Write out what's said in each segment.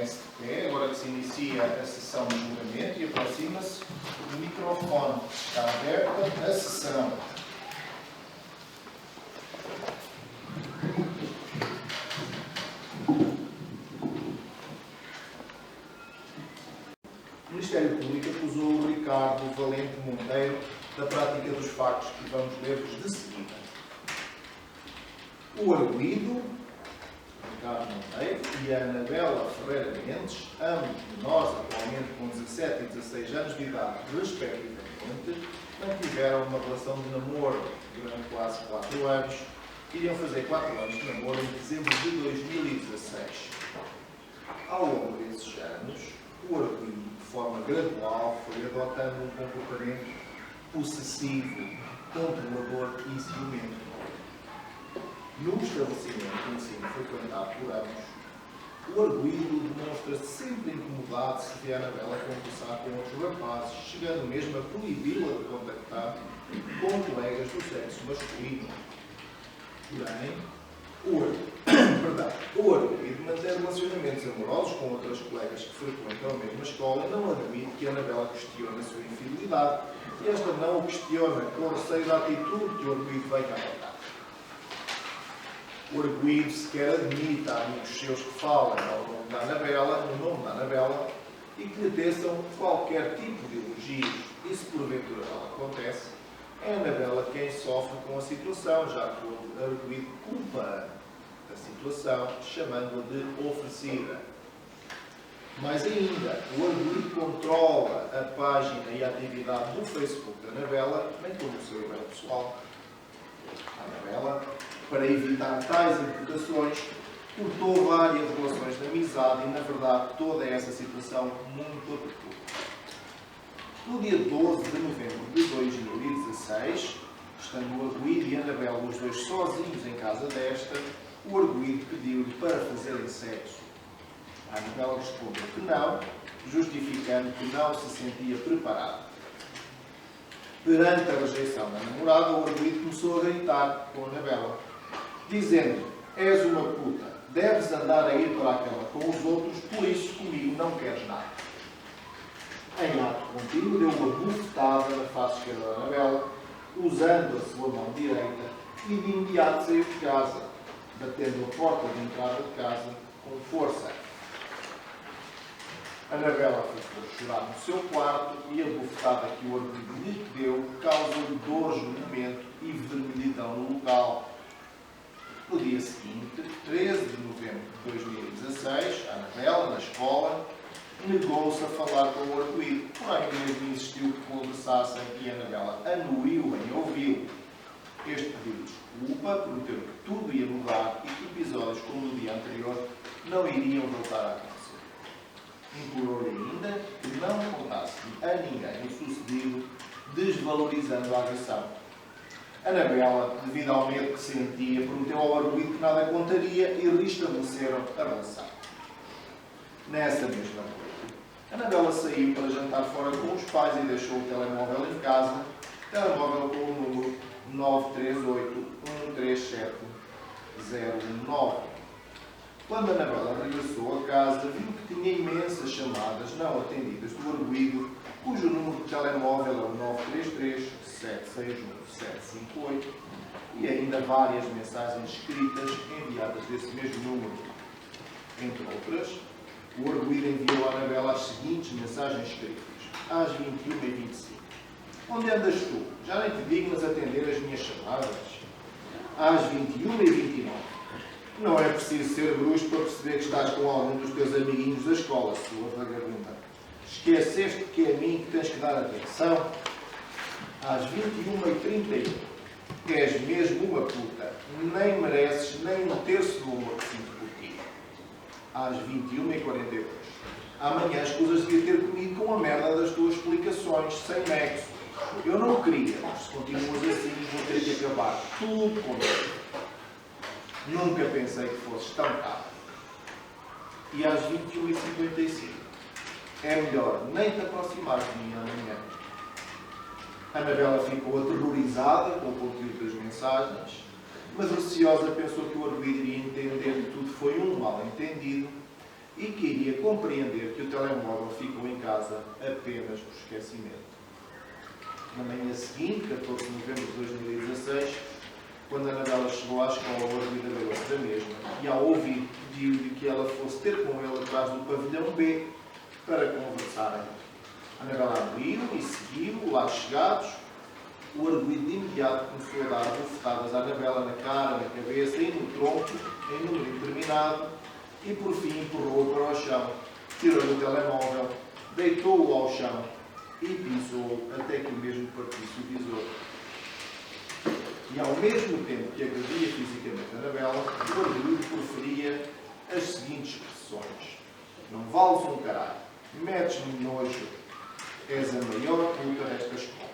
Mantém-se de pé, agora que se inicia a sessão de julgamento, e aproxima-se do microfone. Está aberta a sessão. O Ministério Público acusou o Ricardo Valente Monteiro da prática dos factos que vamos ler-vos de seguida. O arguido, Ricardo Monteiro, e a Anabela Ferreira Mendes, ambos menores, atualmente com 17 e 16 anos de idade, respectivamente, mantiveram uma relação de namoro durante quase 4 anos. Iriam fazer 4 anos de namoro em dezembro de 2016. Ao longo desses anos, o arguido, de forma gradual, foi adotando um comportamento possessivo, controlador e ciumento. No estabelecimento de ensino frequentado por ambos, o arguido demonstra-se sempre incomodado se vê a Anabela conversar com outros rapazes, chegando mesmo a proibi-la de contactar com colegas do sexo masculino. Porém, o arguido mantém relacionamentos amorosos com outras colegas que frequentam a mesma escola e não admite que a Anabela questione a sua infidelidade, e esta não o questiona com receio da atitude que o arguido venha a adotar. O arguido sequer admite a amigos seus que falem no nome da Anabela, e que lhe teçam qualquer tipo de elogios. E se porventura tal acontece, é a Anabela quem sofre com a situação, já que o arguido culpa a situação, chamando-a de oferecida. Mais ainda, o arguido controla a página e a atividade do Facebook da Anabela, bem como o seu e-mail pessoal. A Anabela, para evitar tais imputações, cortou várias relações de amizade e, na verdade, toda essa situação muito oportuna. No dia 12 de novembro de 2016, estando o arguido e a Anabela os dois sozinhos em casa desta, o arguido pediu-lhe para fazerem sexo. A Anabela respondeu que não, justificando que não se sentia preparada. Perante a rejeição da namorada, o arguido começou a gritar com a Anabela, dizendo: és uma puta, deves andar a ir para aquela com os outros, por isso comigo não queres nada. Em ato contínuo, deu uma bufetada na face esquerda da Anabela, usando a sua mão direita, e de imediato saiu de casa, batendo a porta de entrada de casa com força. A Anabela ficou a chorar no seu quarto e a bufetada que o arguido lhe deu causou-lhe dores no momento e vermelhidão no local. No dia seguinte, 13 de novembro de 2016, a Anabela, na escola, negou-se a falar com o arguido, porém mesmo insistiu que conversassem e a Anabela anuiu em ouvi-lo. Este pediu desculpa, prometeu que tudo ia mudar e que episódios como no dia anterior não iriam voltar a acontecer. Implorou-lhe ainda que não contasse a ninguém o sucedido, desvalorizando a agressão. Anabela, devido ao medo que sentia, prometeu ao arguido que nada contaria e restabeleceram a relação. Nessa mesma noite, Anabela saiu para jantar fora com os pais e deixou o telemóvel em casa, telemóvel com o número 938-137-019. Quando Anabela regressou a casa, viu que tinha imensas chamadas não atendidas do arguido, cujo número de telemóvel é o 933-761-758, e ainda várias mensagens escritas enviadas desse mesmo número. Entre outras, o arguido enviou a Anabela as seguintes mensagens escritas, às 21h25. Onde andas tu? Já nem te dignas atender as minhas chamadas. Às 21h29. Não é preciso ser bruxo para perceber que estás com algum dos teus amiguinhos da escola, sua vagabunda. Esqueceste que é a mim que tens que dar atenção? Às 21h31. És mesmo uma puta. Nem mereces nem um terço do amor que sinto por ti. Às 21h42. Amanhã escusas de ter comigo com a merda das tuas explicações, sem nexo. Eu não queria, mas se continuas assim, vou ter que acabar tudo contigo. Nunca pensei que fosses tão caro. E às 21h55. É melhor nem te aproximares de mim amanhã. Anabela ficou aterrorizada com o conteúdo das mensagens, mas receosa pensou que o arguido iria entender que tudo foi um mal-entendido e que iria compreender que o telemóvel ficou em casa apenas por esquecimento. Na manhã seguinte, 14 de novembro de 2016, quando a Anabela chegou à escola, o arguido lembrou-se da mesma e, ao ouvir, pediu-lhe que ela fosse ter com ele atrás do pavilhão B para conversarem. A Anabela abriu e seguiu, lá chegados. O arguido de imediato começou a dar bofetadas à Anabela na cara, na cabeça e no tronco, em número indeterminado, e por fim empurrou-a para o chão, tirou-lhe o telemóvel, deitou-o ao chão e pisou até que o mesmo partisse o visor. E ao mesmo tempo que agredia fisicamente a Anabela, o arguido proferia as seguintes expressões: não vales um caralho, metes-me nojo, és a maior puta desta escola.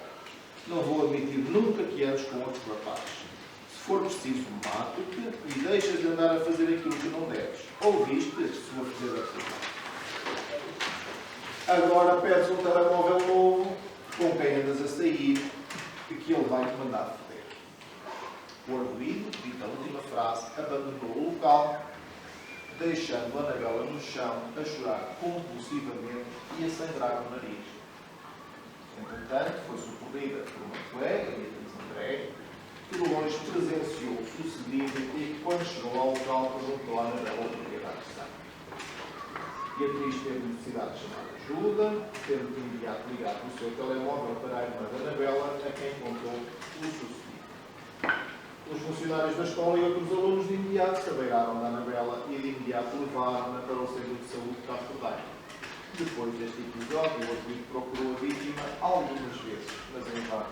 Não vou admitir nunca que andes com outros rapazes. Se for preciso, mato-te e deixas de andar a fazer aquilo que não deves. Ouviste, sua filha da puta? Agora pedes um telemóvel novo com quem andas a sair e que ele vai-te mandar foder. O arguido, dita a última frase, abandonou o local, deixando a Anabela no chão a chorar compulsivamente e a sangrar o nariz. Entretanto, foi socorrida por uma colega, Beatriz André, que de longe presenciou o sucedido e, quando chegou ao local, perguntou à Anabela o porquê da agressão. Beatriz teve necessidade de chamar ajuda, tendo de imediato ligado o seu telemóvel para a irmã da Anabela, a quem contou o sucedido. Os funcionários da escola e outros alunos de imediato se abeiraram da Anabela e de imediato levaram-na para o centro de saúde de Castro Daire. Depois deste episódio, o arguido procurou a vítima algumas vezes, mas em vão.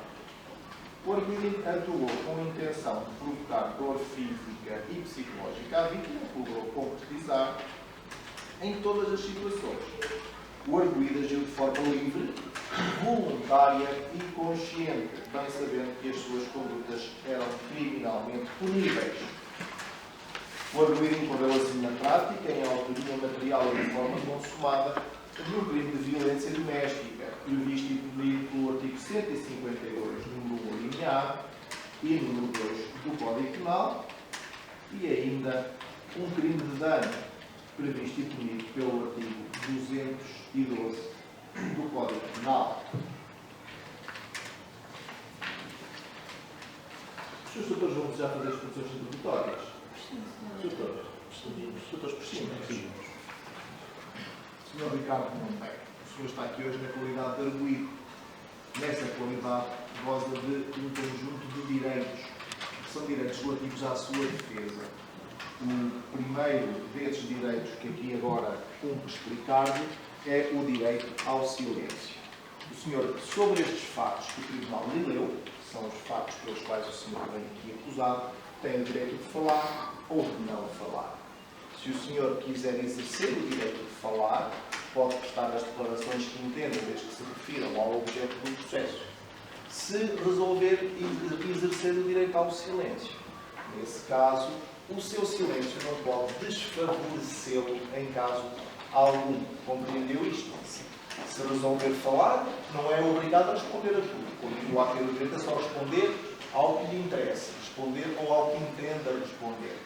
O arguido atuou com a intenção de provocar dor física e psicológica à vítima, procurou concretizar em todas as situações. O arguido agiu de forma livre, voluntária e consciente, bem sabendo que as suas condutas eram criminalmente puníveis. O arguido incorreu assim na prática, em autoria material e de forma consumada, de um crime de violência doméstica, previsto e punido pelo artigo 152, número 1, linha A, e número 2 do Código Penal, e ainda um crime de dano, previsto e punido pelo artigo 212 do Código Penal. Os seus tutores vão já fazer as funções introdutórias? Tutores por cima. O Sr. Ricardo Monteiro, o senhor está aqui hoje na qualidade de arguido. Nessa qualidade, goza de um conjunto de direitos, que são direitos relativos à sua defesa. O primeiro desses direitos que aqui agora cumpre explicar-lhe é o direito ao silêncio. O senhor, sobre estes fatos que o Tribunal lhe leu, que são os fatos pelos quais o senhor vem aqui acusado, tem o direito de falar ou de não falar. Se o senhor quiser exercer o direito de falar, pode prestar as declarações que entenda, desde que se refiram ao objeto do processo. Se resolver exercer o direito ao silêncio, nesse caso, o seu silêncio não pode desfavorecê-lo em caso algum. Compreendeu isto? Se resolver falar, não é obrigado a responder a tudo. Continua a ter o direito a só responder ao que lhe interessa, responder ou ao que entenda responder.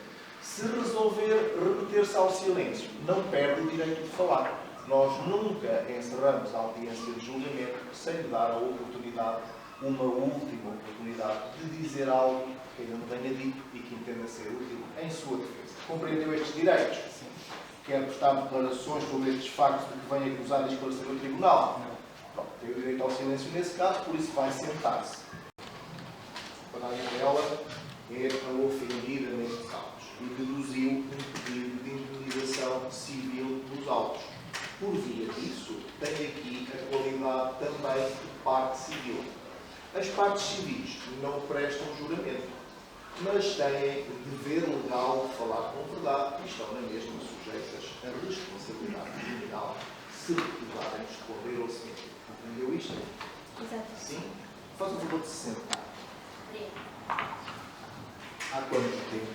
Se resolver remeter-se ao silêncio, não perde o direito de falar. Nós nunca encerramos a audiência de julgamento sem lhe dar a oportunidade, uma última oportunidade, de dizer algo que ainda não tenha dito e que entenda ser útil em sua defesa. Compreendeu estes direitos? Sim. Quer prestar declarações sobre estes factos de que vem acusado e esclarecer no tribunal? Não. Pronto, tem o direito ao silêncio nesse caso, por isso vai sentar-se. Para a Anabela é a ofendida nestes autos e deduziu um pedido de indemnização civil dos autos. Por via disso, tem aqui a qualidade também de parte civil. As partes civis não prestam juramento, mas têm dever legal de falar com verdade e estão na mesma sujeitas à responsabilidade criminal se recusarem de responder ou se mentir. Entendeu isto? Exato. Sim? Faz o favor de se sentar. Há quanto tempo?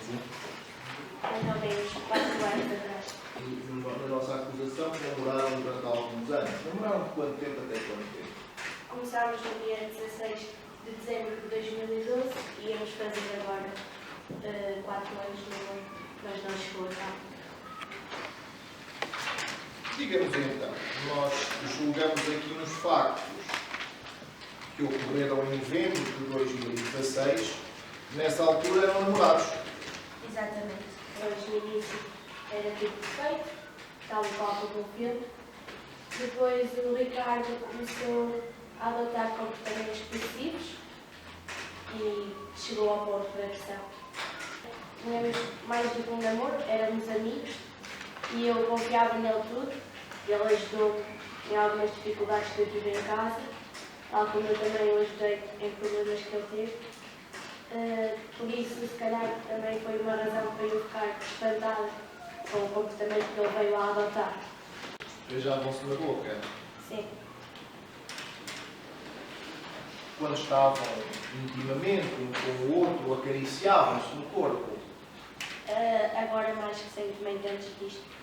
Mais ou menos 4 anos atrás. Na nossa acusação, demoraram durante alguns anos. Demoraram quanto tempo até quanto tempo? Começámos no dia 16 de dezembro de 2012 e íamos fazer agora 4 anos no ano, mas não chegou a Diga-nos então, nós julgamos aqui nos factos que ocorreram em novembro de 2016, nessa altura eram namorados. Exatamente. Pois no início era tudo perfeito, tal e qual como o filme. Depois o Ricardo começou a adotar comportamentos possessivos e chegou ao ponto de agressão. Tínhamos mais do que um namoro, éramos amigos e eu confiava nele tudo. Ele ajudou-me em algumas dificuldades que eu tive em casa, tal como eu também o ajudei em problemas que ele teve. Por isso, se calhar, também foi uma razão para eu ficar espantada com o comportamento que ele veio a adotar. Beijavam-se na boca. Sim. Quando estavam intimamente um com o outro, acariciavam-se no corpo. Agora mais recentemente antes disto.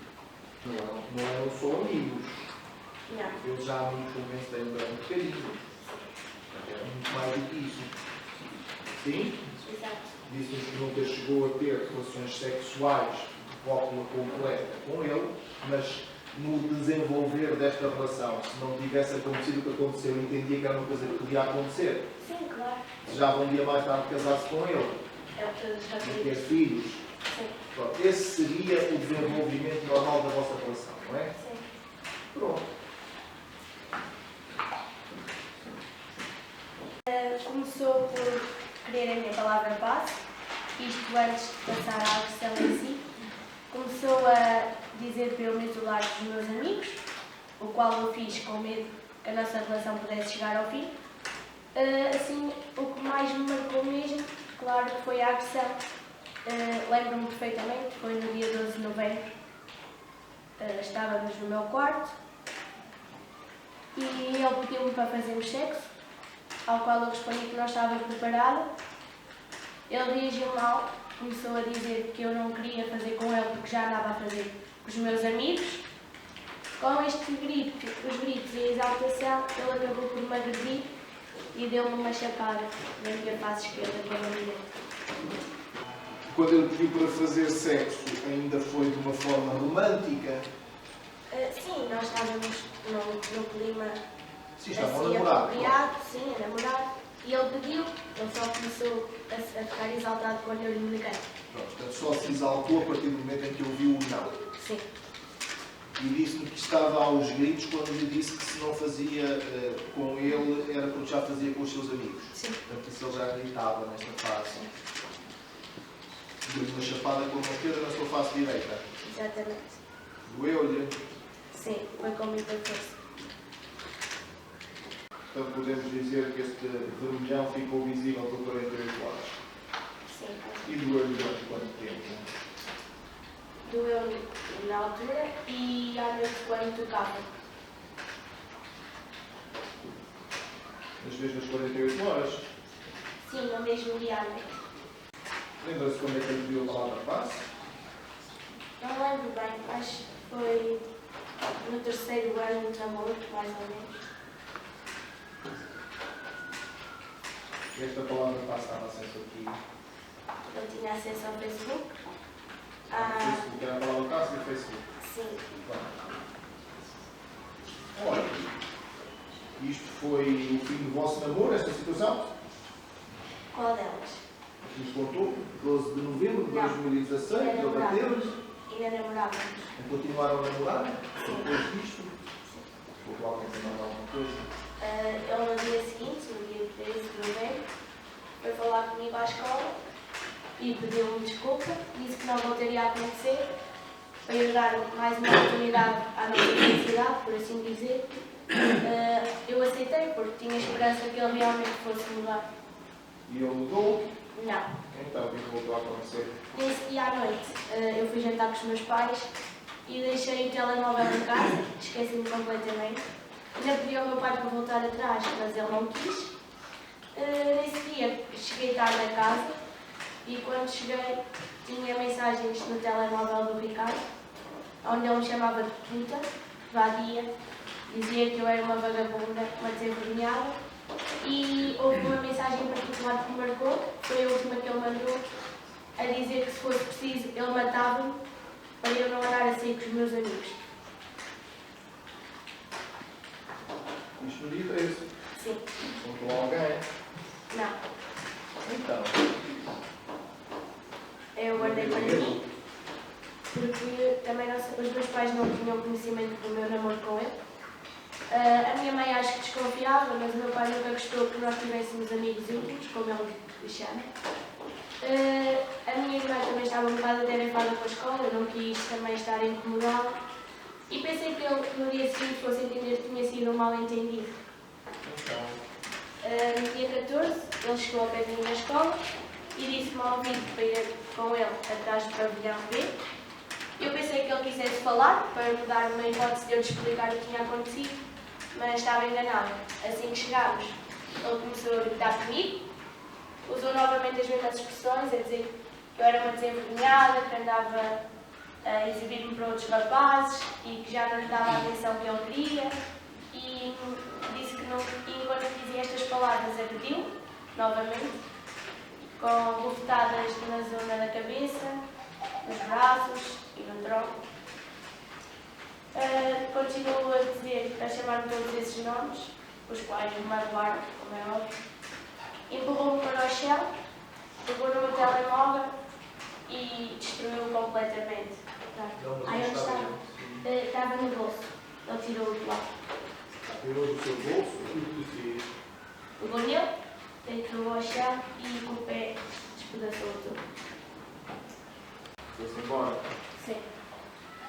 Não eram só amigos. Não. Eles já amigos com quem se têm um grande carinho. Era muito mais do que isso. Sim? Exato. Disse-nos que nunca chegou a ter relações sexuais de cópula completa com ele, mas no desenvolver desta relação, se não tivesse acontecido o que aconteceu, entendia que era uma coisa que podia acontecer. Sim, claro. Desejava um dia mais tarde casar-se com ele É o que todos já e ter queriam. filhos. Sim. Pronto, esse seria o desenvolvimento normal da vossa relação, não é? Sim. Pronto. Começou por querer a minha palavra base, isto antes de passar à agressão em si. Começou a dizer para eu me isolar dos meus amigos, o qual eu fiz com medo que a nossa relação pudesse chegar ao fim. Assim, o que mais me marcou mesmo, claro, que foi a agressão. Lembro-me perfeitamente, foi no dia 12 de novembro. Estávamos no meu quarto e ele pediu-me para fazermos sexo, ao qual eu respondi que não estava preparada. Ele reagiu mal, começou a dizer que eu não queria fazer com ele porque já andava a fazer com os meus amigos. Com este grito, os gritos e a exaltação, ele acabou por me agredir e deu-me uma chapada na minha face esquerda com a mão direita. Quando ele pediu para fazer sexo, ainda foi de uma forma romântica? Sim, nós estávamos num clima Sim, estavam assim, namorados. apropriado, sim, a namorar. E ele pediu, ele só começou a ficar exaltado quando eu lhe neguei. Portanto, só se exaltou a partir do momento em que ouviu o não. Sim. E disse-me que estava aos gritos quando lhe disse que se não fazia com ele era porque já fazia com os seus amigos. Sim. Portanto, isso ele já gritava nesta fase. Deu-lhe uma chapada com a mão esquerda na sua face direita. Exatamente. Doeu-lhe. Sim, foi com muita força. Então podemos dizer que este vermelhão ficou visível por 48 horas. Sim. E doeu-lhe durante quanto tempo? Doeu-me na altura e à noite quando tocava. Nas mesmas 48 horas? Sim, no mesmo dia à noite. Lembra-se quando é que ele viu a palavra passe? Não lembro bem, acho que foi no terceiro ano de namoro, mais ou menos. Esta palavra passe estava acesso aqui. Eu tinha acesso ao Facebook. Facebook era a palavra passe e o Facebook. Sim. Olha, isto foi o fim do vosso namoro, esta situação? Qual delas? Nos contou, 12 de novembro de Não. 2016, Ainda ele bateu-lhes, Ainda namorávamos. continuaram a namorar, Sim. depois disto. Vou falar com mais alguma coisa. Ele no dia seguinte, no dia 13 de novembro, foi falar comigo à escola e pediu-me desculpa, disse que não voltaria a acontecer, para eu dar mais uma oportunidade à nossa felicidade, por assim dizer. Eu aceitei porque tinha esperança que ele realmente fosse mudar. E ele mudou, Não. então o que voltou a acontecer? Nesse dia à noite, eu fui jantar com os meus pais e deixei o telemóvel em casa, esqueci-me completamente. Ainda pedi ao meu pai para voltar atrás, mas ele não quis. Nesse dia, cheguei tarde a casa e quando cheguei, tinha mensagens no telemóvel do Ricardo, onde ele me chamava de puta, vadia, dizia que eu era uma vagabunda, uma desenvergonhada. E houve uma mensagem em particular que me marcou, foi a última que ele mandou, a dizer que se fosse preciso ele matava-me para eu não andar a sair com os meus amigos. no dia 13. Sim. Contou alguém? Não. Então. Eu guardei para mim, porque também os meus pais não tinham conhecimento do meu namoro com ele. A minha mãe acho que desconfiava, mas o meu pai nunca gostou que nós tivéssemos amigos íntimos, como ele lhe chama. A minha irmã também estava um bocado atarefada com a escola, eu não quis também estar a incomodá-la. E pensei que ele no dia seguinte fosse entender que tinha sido um mal-entendido. No dia 14, ele chegou ao pé de mim na escola e disse-me ao ouvido para ir com ele atrás do pavilhão B. Eu pensei que ele quisesse falar para me dar uma hipótese de eu lhe explicar o que tinha acontecido, mas estava enganado. Assim que chegámos, ele começou a gritar comigo, usou novamente as mesmas expressões, a dizer que eu era uma desenvergonhada, que andava a exibir-me para outros rapazes e que já não lhe dava a atenção que ele queria. E disse que não, e enquanto dizia estas palavras, agrediu novamente, com bofetadas na zona da cabeça, nos braços e no tronco. Continuou a chamar-me todos esses nomes, os quais me magoaram, como é óbvio. Empurrou-me para o chão, pegou no meu telemóvel e destruiu-o completamente. Aí onde estava? Estava no bolso. Ele tirou-o de lá. Tirou do seu bolso e o que fez? Pegou nele, deitou ao chão e com o pé despedaçou tudo. Foi-se embora. Sim.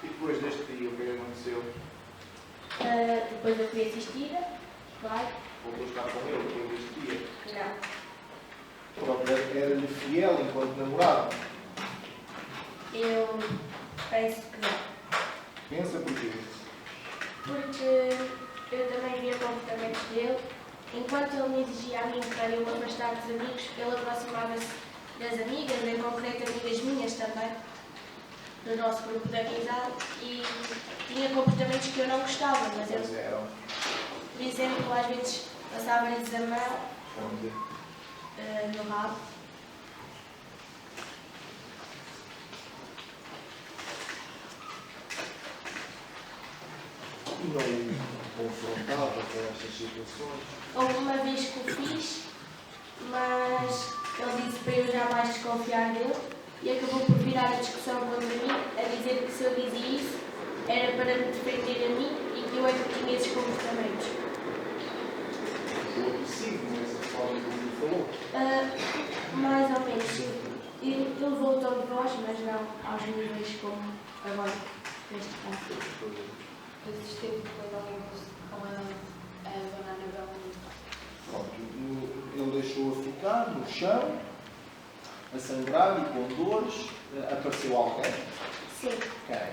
E depois deste dia, o que aconteceu? Depois eu fui assistida, claro. Voltou a estar com ele depois deste dia? Não. Pronto, era-lhe fiel enquanto namorado? Eu penso que não. Pensa porquê? Porque eu também via comportamentos dele. Enquanto ele me exigia a mim para eu me afastar dos amigos, ele aproximava-se das amigas, em concreto amigas minhas também, do nosso grupo de amizade, e tinha comportamentos que eu não gostava, mas Pois eu, eram. por exemplo, às vezes passava-lhes a mão Onde? no rabo. E não o confrontava com estas situações? Houve uma vez que o fiz, mas ele disse para eu jamais desconfiar dele e acabou por virar a discussão contra mim, a dizer que se eu dizia isso era para me defender a mim e que eu é que tinha esses comportamentos. Ficou agressivo nessa forma como ele falou? Mais ou menos, sim. Ele levou o tom de voz, mas não aos níveis como agora, neste caso. Mas esteve com a dona Anabel. Pronto, ele deixou-a ficar no chão, a sangrar e com dores. Apareceu alguém? Sim. Quem?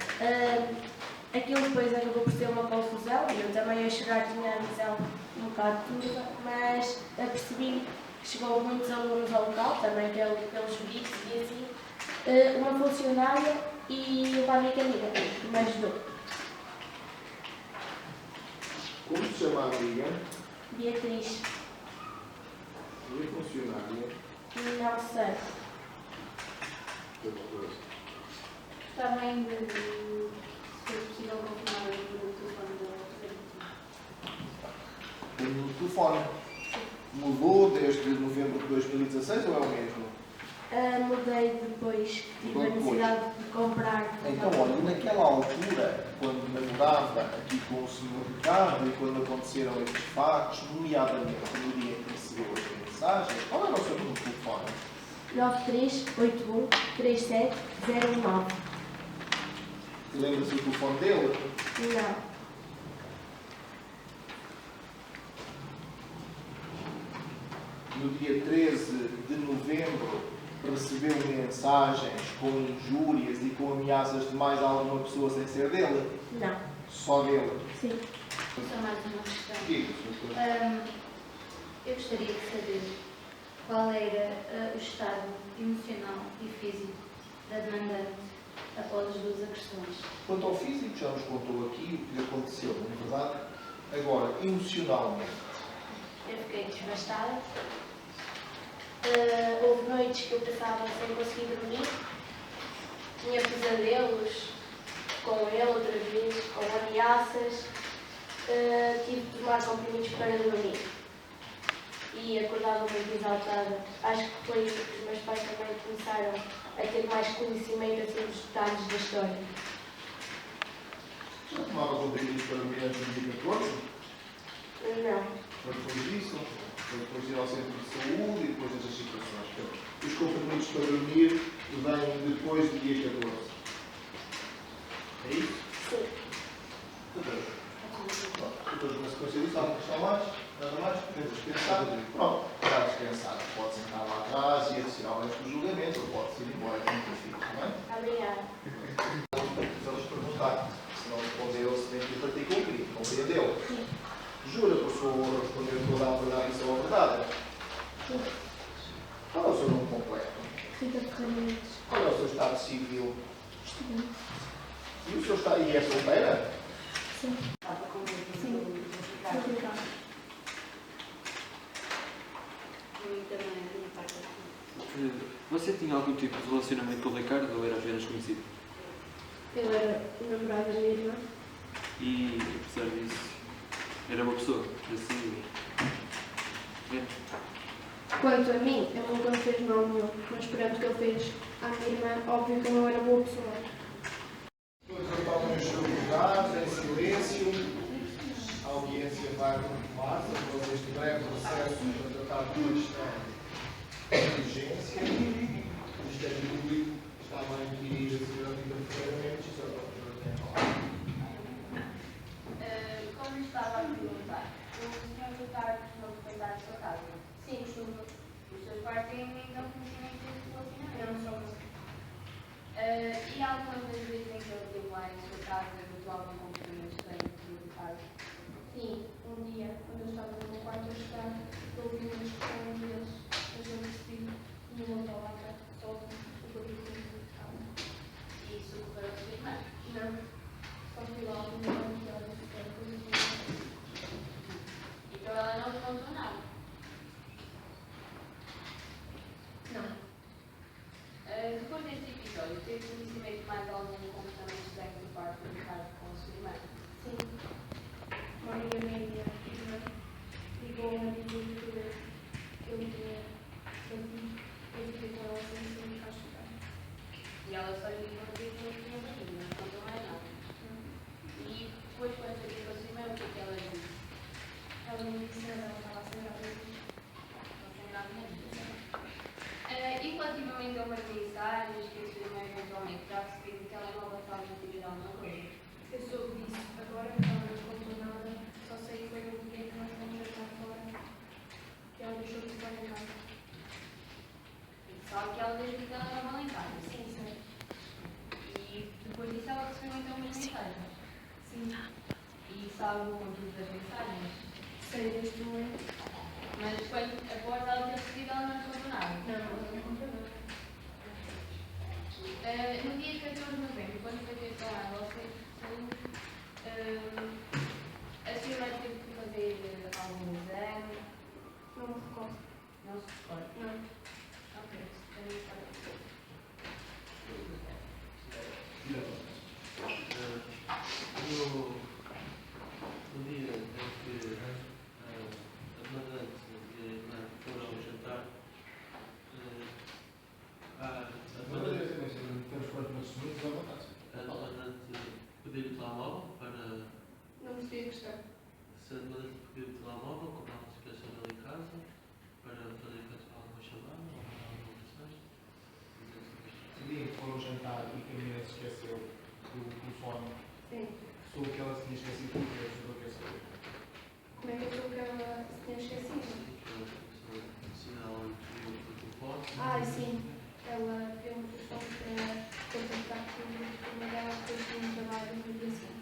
Aquilo depois acabou por ser uma confusão e eu também a chorar tinha a visão um bocado turva, mas apercebi que chegou muitos alunos ao local, também pelos vídeos e assim, uma funcionária e uma amiga minha que me ajudou. Como se chama a amiga? Beatriz, E a funcionária? não sei. Também, se for possível, confirmar o número do telefone da outra. O telefone mudou desde novembro de 2016 ou é o mesmo? Mudei depois que tive Mudou a necessidade de comprar. Então, olha, naquela altura, quando namorava aqui com o Sr. Ricardo e quando aconteceram estes factos, nomeadamente no dia em que recebeu as mensagens, qual era o seu número de telefone? 93813709. Lembra-se do telefone dele? Não. No dia 13 de novembro, recebeu mensagens com injúrias e com ameaças de mais alguma pessoa sem ser dele? Não. Só dele? Sim. Só mais uma questão. Diga, Sr. Eu gostaria de saber qual era o estado emocional e físico da demandante após as duas agressões. Quanto ao físico, já nos contou aqui o que lhe aconteceu, não é verdade? Agora, emocionalmente. Eu fiquei desgastada. Houve noites que eu passava sem conseguir dormir. Tinha pesadelos com ele outra vez, com ameaças. tive de tomar comprimidos para dormir. E acordava muito exaltada. Acho que foi isso que os meus pais também começaram a ter mais conhecimento assim, dos detalhes da história. Já tomava comprimidos para dormir antes do dia 14? Não. Foi depois disso? Foi depois de ir ao centro de saúde e depois dessas situações. Os comprimidos para dormir vêm depois do dia 14. É isso? Sim. Depois, na sequência disso, há uma questão mais? Nada mais? Podemos descansar? Pronto, está descansado. Pode sentar lá atrás e assistir ao resto do julgamento, ou pode-se ir embora com o filho, está bem? Obrigada. Precisamos perguntar. Se não respondeu, se tem que partir com o crime. Compreendeu? Sim. Jura que o senhor respondeu toda a verdade e só a verdade? Sim. Qual é o seu nome completo? Rita Ferramentas. Qual é o seu estado civil? Estudante. E o seu estado... E é solteira? Sim. Sim. Obrigada. Você tinha algum tipo de relacionamento com o Ricardo ou era apenas conhecido? Eu era namorada da minha irmã. E, apesar disso, era uma pessoa? Assim, é. Quanto a mim, ele nunca me fez mal nenhum, mas perante o que ele fez à minha irmã, óbvio que eu não era boa pessoa. Todos tomem os seus lugares, em silêncio. A audiência vai continuar, após este breve processo para tratar de uma questão de urgência. O Ministério Público está a inquirir a senhora Rita Ferreira Mendes e a senhora tem a palavra. Como estava a perguntar, o Sr. Ricardo costuma frequentar a sua casa? Sim, costumo. Os seus pais têm então conhecimento desse relacionamento? Eu não sou uma. E alguma das vezes em que ele esteve lá em sua casa, notou algum comportamento estranho do Sr. Ricardo? Sim, um dia, quando eu estava no meu quarto a estudar, eu ouvi uma discussão deles, mas eu percebi que não voltou lá para só o que eu disse que estava. E isso ocorreu com a sua irmã? Não, só fui lá no meu quarto e ela disse que era coisa que Então ela não lhe contou nada? não. Depois deste episódio, teve conhecimento de mais algum comportamento estranho por parte do Ricardo com a sua irmã? Sim. Uma amiga minha irmã ligou-me a dizer que eu tinha batido. Eu fiquei com ela sem me castigar. E ela só lhe disse que ele tinha batido, não contou mais nada. E depois, quando saiu com a sua irmã, o que é que ela disse? Ela não me disse nada, ela estava sem nada. Não tem nada mesmo. E relativamente a umas mensagens que a sua irmã eventualmente já recebido, que ela não gostava de dizer alguma coisa? Eu soube disso agora, ela não contou nada, só sei que foi no dia que nós fomos jantar fora, que ela deixou de estar em casa. Só que ela desde que ela estava lá em casa. Sim, sei. E depois disso ela recebeu então umas mensagens. Sim. E sabe o conteúdo das mensagens. Sei deste momento. Mas quando, após ela ter recebido, ela não lhe contou nada. Não, ela não contou nada. No dia 14 de novembro, quando foi ter com ela, você a senhora teve que fazer algum exame? Não me recordo. Não se recorda? Não. Ok, no dia em que a demandante e a irmã foram jantar, a demandante pediu o telemóvel para. Não me sei a questão. Se a demandante pediu o telemóvel, como ela se esqueceu dele em casa, para fazer alguma chamada ou alguma mensagem. No dia em que foram jantar e que a menina se esqueceu do telefone, Sim. soube que ela se tinha esquecido porque eu ajudou a saber. Como é que eu soube que ela se tinha esquecido? Se ela pediu o telefone. Ah, sim. Ela deu um telefone para contactar comigo e uma dela depois de um trabalho no dia seguinte.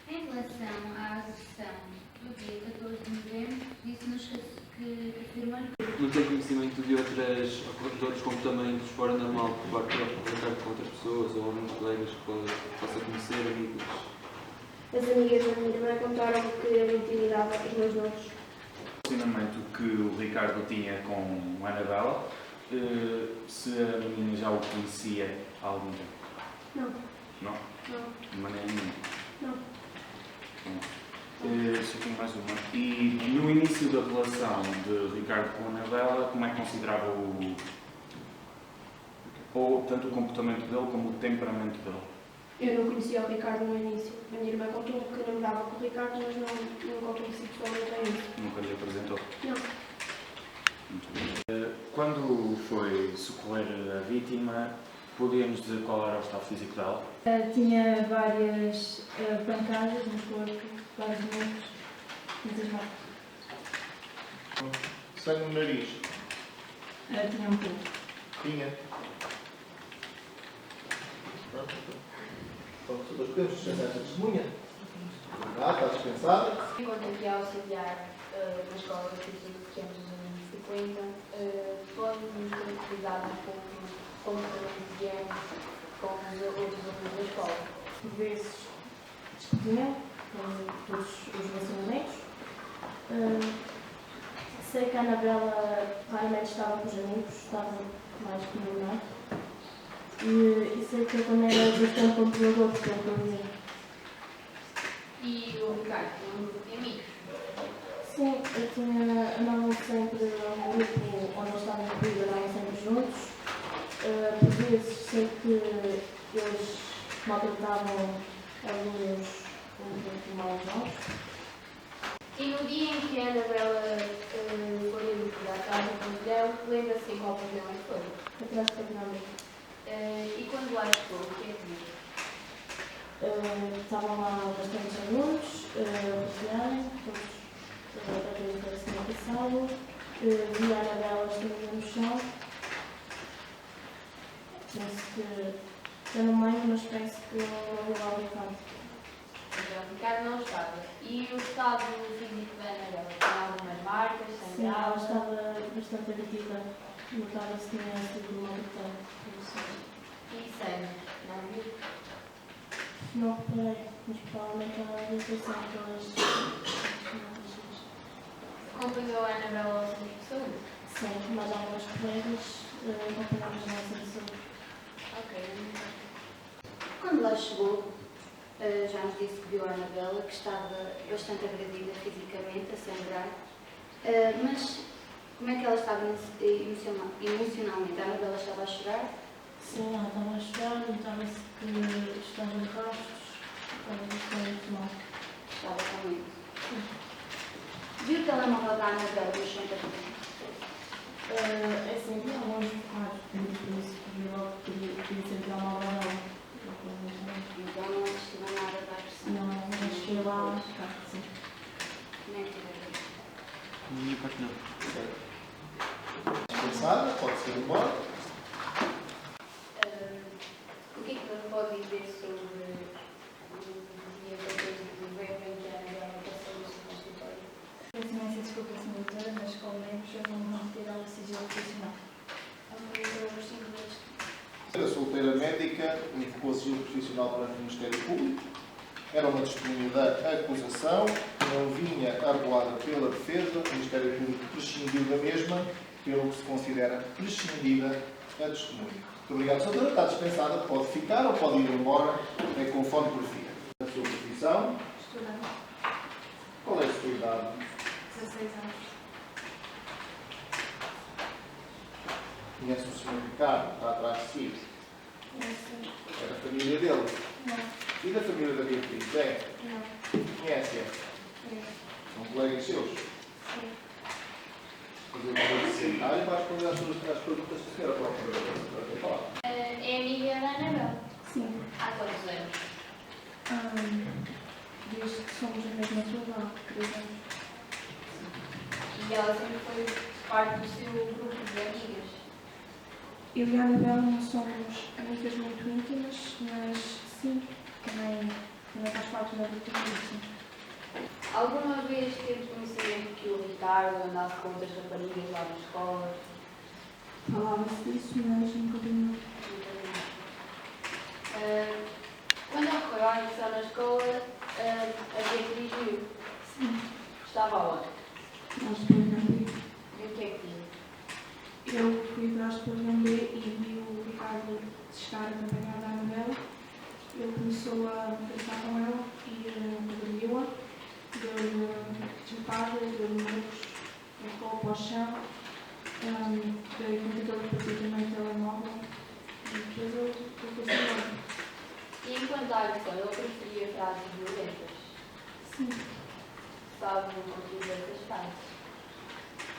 Em relação à agressão do dia 14 de novembro, disse-nos que a sua irmã Não tem conhecimento de outros comportamentos fora normal por parte do Ricardo com outras pessoas ou alguns colegas que possa conhecer, amigos? As amigas da minha irmã contaram que ele intimidava os meus novos. O relacionamento que o Ricardo tinha com a Anabela, se a menina já o conhecia há algum tempo. Não. Não? Não. De maneira nenhuma. Não. Só tenho mais uma. E no início da relação de Ricardo com a Anabela, como é que considerava tanto o comportamento dele como o temperamento dele? Eu não conhecia o Ricardo no início. A minha irmã contou que namorava com o Ricardo, mas nunca o conheci pessoalmente ainda. Nunca lhe apresentou? Não. Muito bem. Quando foi socorrer a vítima, podíamos dizer qual era o estado físico dela? Tinha várias pancadas no corpo, vários momentos, muitas marcas. Sangue no nariz. Tinha um pouco. Tinha. Pronto, nós podemos dispensar essa testemunha? Está dispensada. Enquanto aqui a auxiliar na escola de pequenos de 50, todos caracterizados com comportamento de ano com os outros alunos da escola. Por vezes discutiam todos os relacionamentos. Sei que a Anabela raramente estava com os amigos, estava mais comigo, não é? E sei que eu também era bastante controlador, portanto, eu dizia. E o Ricardo, um grupo de amigos. Sim, andavam sempre num grupo onde eles estavam incluídos, andavam sempre juntos. Por vezes sei que eles maltratavam alunos com maus maus. E no dia em que a Anabela foi educada à casa do pavilhão, lembra-se em qual pavilhão é que foi? Atrás do pavilhão. E quando lá chegou, o que é que viu? Estavam lá bastantes alunos, a passearem, todos a ver o que tinha passado. Vi a Anabela estendida no chão. Penso que eu não me lembro, mas penso que não vi lá o Ricardo. O Ricardo não estava. E o estado físico da Anabela? Tinha algumas marcas, Sim, ela sangrava? estava bastante abatida. Notava-se que tinha sido maltratada. E sangue? Não viu? Não reparei, mas provavelmente ela devia ter sido aquelas. Acompanhou a Anabela ao centro de saúde? Sim, mais algumas colegas acompanhámos a nossa saúde. Ok. Quando lá chegou, já nos disse que viu a Anabela, que estava bastante agredida fisicamente, a sangrar. Mas como é que ela estava emocionalmente? A Anabela estava a chorar? Sim, ela estava a chorar, notava-se que estava em rastros, estava bastante mal. Estava com medo. Viu o telemóvel da Anabela no chão da frente? É assim, havia alguns focados, por isso que vi logo que podia ser telemóvel dela. Então não assistiu a nada da agressão. Não, mas cheguei lá, acho que sim. Nem tive a ver. Da minha parte não. Dispensada, pode ser embora. O que é que nos pode dizer sobre o dia 14 de novembro em que a Anabela passou no seu consultório? Peço imensa desculpa, Sra. Doutora, mas como é que eu vou manter ao sigilo profissional? A solteira médica invocou sigilo profissional perante o Ministério Público. Era uma testemunha da acusação, não vinha arbolada pela defesa. O Ministério Público prescindiu da mesma, pelo que se considera prescindida a testemunha. Muito obrigado, Sra. Doutora. Está dispensada, pode ficar ou pode ir embora, conforme prefira. A sua profissão, Estudante, qual é a sua idade? 16 anos. Conhece o Sr. Ricardo, está atrás de si? É da família dele? Não, E da família da Beatriz? É? não, Conhece-a? São colegas seus? sim. E vai responder às perguntas que a senhora própria falar. É amiga da Anabela. Sim. Há quantos anos? Desde que somos a mesma turma há 3 anos. E ela sempre foi parte do seu grupo de amigas. Eu e a Anabela não somos amigas muito íntimas, mas sim, também faz parte da rotina, sim. Alguma vez teve conhecimento que o Ricardo andasse com outras raparigas lá na escola? Falava-se disso, mas nunca vi muito. Quando ocorreu a agressão na escola, a Beatriz viu. Sim, Estava onde? nós depois não vi. E o que é que viu? Eu fui atrás para B e vi o Ricardo chegar acompanhado da Anabela começou a conversar com ela e agrediu-a, deu-lhe chupada, deu-lhe murros, empurrou para o chão, tentou-lhe partir também o telemóvel e depois eu fui embora. E enquanto à agressão, ele preferia frases violentas? Sim, Sabe o motivo dessas frases?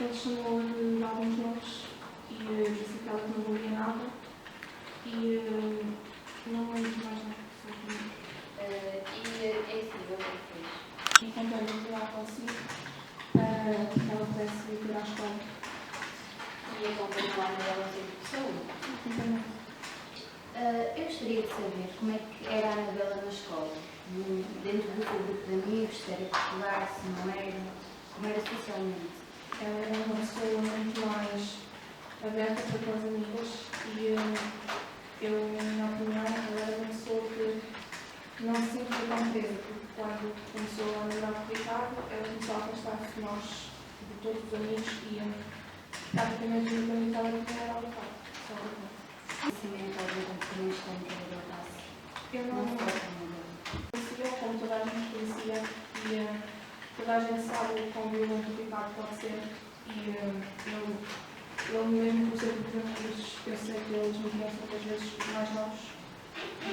ele chamou-lhe de alguns nomes e disse que ela não valia nada e não lembro mais nada. E é assim, o que fez? E contei-lhe o que tinha acontecido para que ela pudesse ir à escola. E acompanhou a Anabela sempre de saúde? Acompanhei. Eu gostaria de saber como é que era a Anabela na escola. Dentro do seu grupo de amigos, se era popular, se não era, como era socialmente. Ela era uma pessoa muito mais aberta para com as amigas e eu, na minha opinião, ela era uma pessoa que não se sentia tão presa, porque quando começou a namorar com o Ricardo, ela começou a afastar-se de nós, de todos os amigos, e praticamente o único amigo que ela tinha era o Ricardo. Só o Ricardo. Conhecimento algum comportamento estranho que ela adotasse? Eu Não não foi como Anabela. conhecia, como toda a gente conhecia, e toda a gente sabe o quão violento o Ricardo pode ser, e eu mesmo por ser dos amigos, eu sei que eles me conhecem muitas vezes os mais novos, e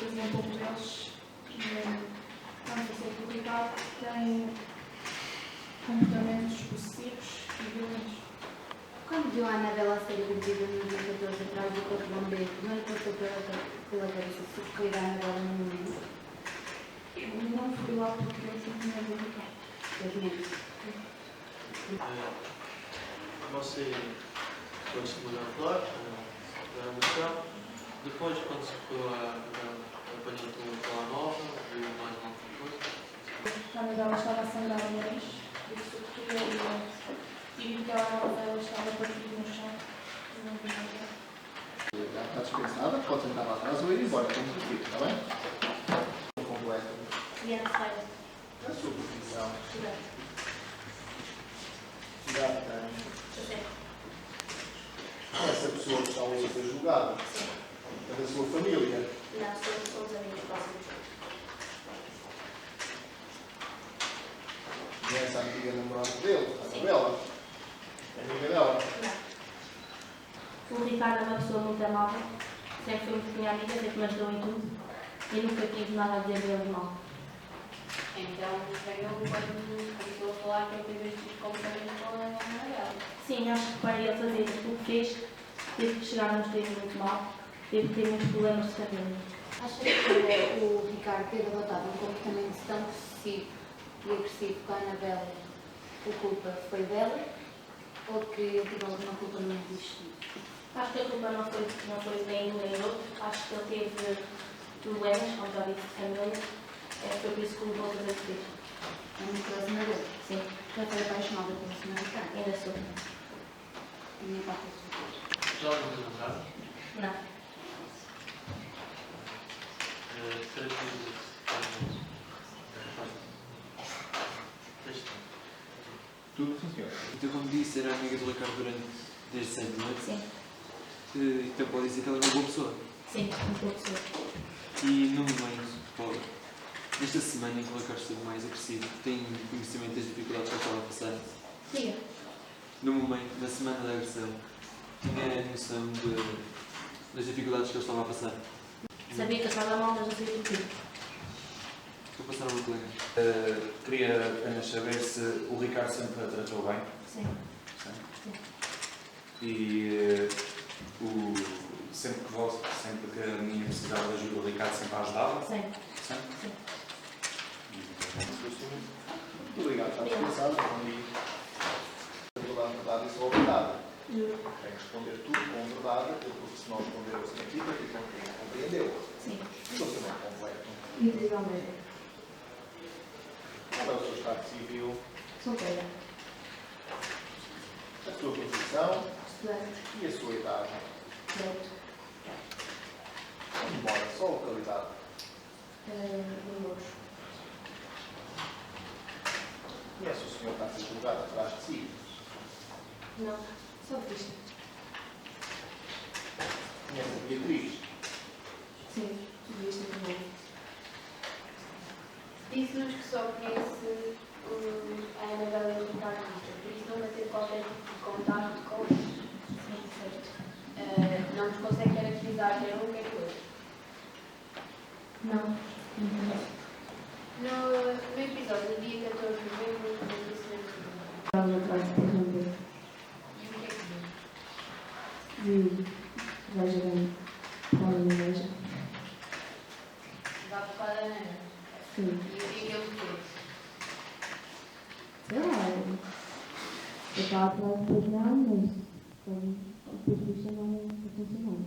faziam pouco deles, e não sei que o Ricardo tem comportamentos possessivos e violentos. Quando viu a Anabela ser agredida no dia 14 atrás do corpo de bombeiro, não lhe passou pela cabeça socorrer a Anabela no momento? Eu não fui lá porque eu sempre me do Ricardo. Deus menos. Você foi testemunhador da emoção. Depois, quando se foi apanhou o telemóvel, viu mais alguma coisa? A Anabela estava a sangrar o nariz, isso que eu vi que o telemóvel dela estava partido no chão. Não vi nada. Já está dispensada, pode sentar lá atrás ou ir embora, como preferir, está bem? Completo. E era feira. A sua profissão. Estudante. Cidade tem. Certo. Essa pessoa que está hoje a ser julgada. É da sua família. Não, somos amigos próximos. Conhece a antiga namorada dele, a Sim. Anabela. É amiga dela. Não. O Ricardo é uma pessoa muito amável. Sempre foi muito minha amiga, sempre me ajudou em tudo. E nunca tive nada a dizer dele de mal. Então, estranhou quando começou a falar que ele teve estes comportamentos com a Anabela. Sim, acho que para ele fazer tudo o que fez, teve que chegar num estado muito mal, teve que ter muitos problemas de família. Acha que o Ricardo ter adotado um comportamento tão possessivo e agressivo com a Anabela, a culpa foi dela? Ou que ele teve alguma culpa no disto? Acho que a culpa não foi nem um nem outro. Acho que ele teve problemas, como já disse, de família. Foi por isso que o levou a fazer o que fez. É muito próxima dele. Sim, Já foi apaixonada pelo Sr. Ricardo. ainda sou. A minha parte é sua. Já alguma namorada? Não. 3 filhos. 3 Tudo, sim, senhor. Então, como disse, era amiga do Ricardo durante desde sempre, não é? Sim. Então pode dizer que ela é uma boa pessoa. Sim, uma boa pessoa. E no momento, Paulo, nesta semana em que o Ricardo esteve mais agressivo, tem conhecimento das dificuldades que ele estava a passar? Diga. No momento, na semana da agressão, tinha noção das dificuldades que ele estava a passar? Sabia que eu estava mal, mas não sabia porquê. Estou a passar uma colega. Queria apenas saber se o Ricardo sempre a tratou bem. Sim. E sempre que a menina precisava de ajuda, o Ricardo sempre a ajudava. Sim. Sempre? Muito obrigado, está dispensado. E toda a verdade e só a verdade. Juro. Tem que responder tudo com verdade, porque se não responder assim aqui, porque não compreendeu. Sim. E você não é completo. Individualmente. Qual é o seu estado civil, Solteira. a sua profissão Estudante. e a sua idade? Direito. Onde mora? Só a localidade. Louros. Conhece o senhor que está a ser julgado atrás de si? Não. Sou fixe. Conhece a Beatriz? Sim. Viste de novo. Disse-nos que só conhece a Anabela e o Ricardo Vista, por isso não vai ter qualquer tipo de contato com eles. Sim, certo. Não nos consegue caracterizar quem é um, quem é o outro. Não. No episódio do dia 14 de novembro, eu disse Estava atrás de perguntar. e o que é que diz? E veja bem. Qual a veja? Dá para a Ana. Sim. E o que é que ele fez? Sei lá. Eu estava atrás de perguntar, mas o perfil não funcionou.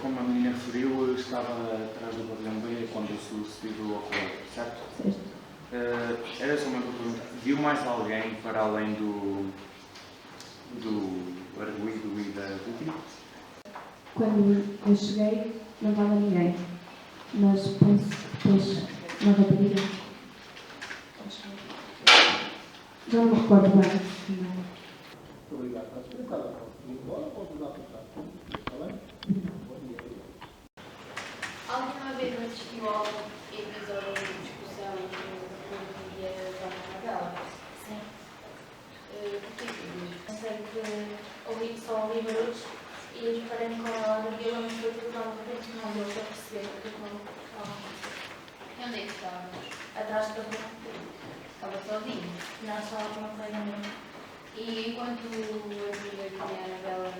Como a menina referiu, eu estava atrás do pavilhão B quando o sucedido ocorreu, certo? Certo. Era só uma pergunta. Viu mais alguém para além do arguido e da vítima? Quando eu cheguei, não estava ninguém. Mas penso que depois na rapariga. Já não me recordo bem. Muito obrigado. Está explicado. Agora posso usar para cá. Está bem? Bom dia. Alguma vez assistiu ao episódio de discussão entre o Rui e a Anabela? Sim. O que é que diz? Sei que ouvi só ouvi barulhos e parei-me com ela no dia, mas foi tudo ao repente que não deu para perceber o que estava a acontecer. E onde é que estávamos? Atrás da rua. Estava sozinho? Não, estava com uma colega minha. E enquanto a amiga que a Anabela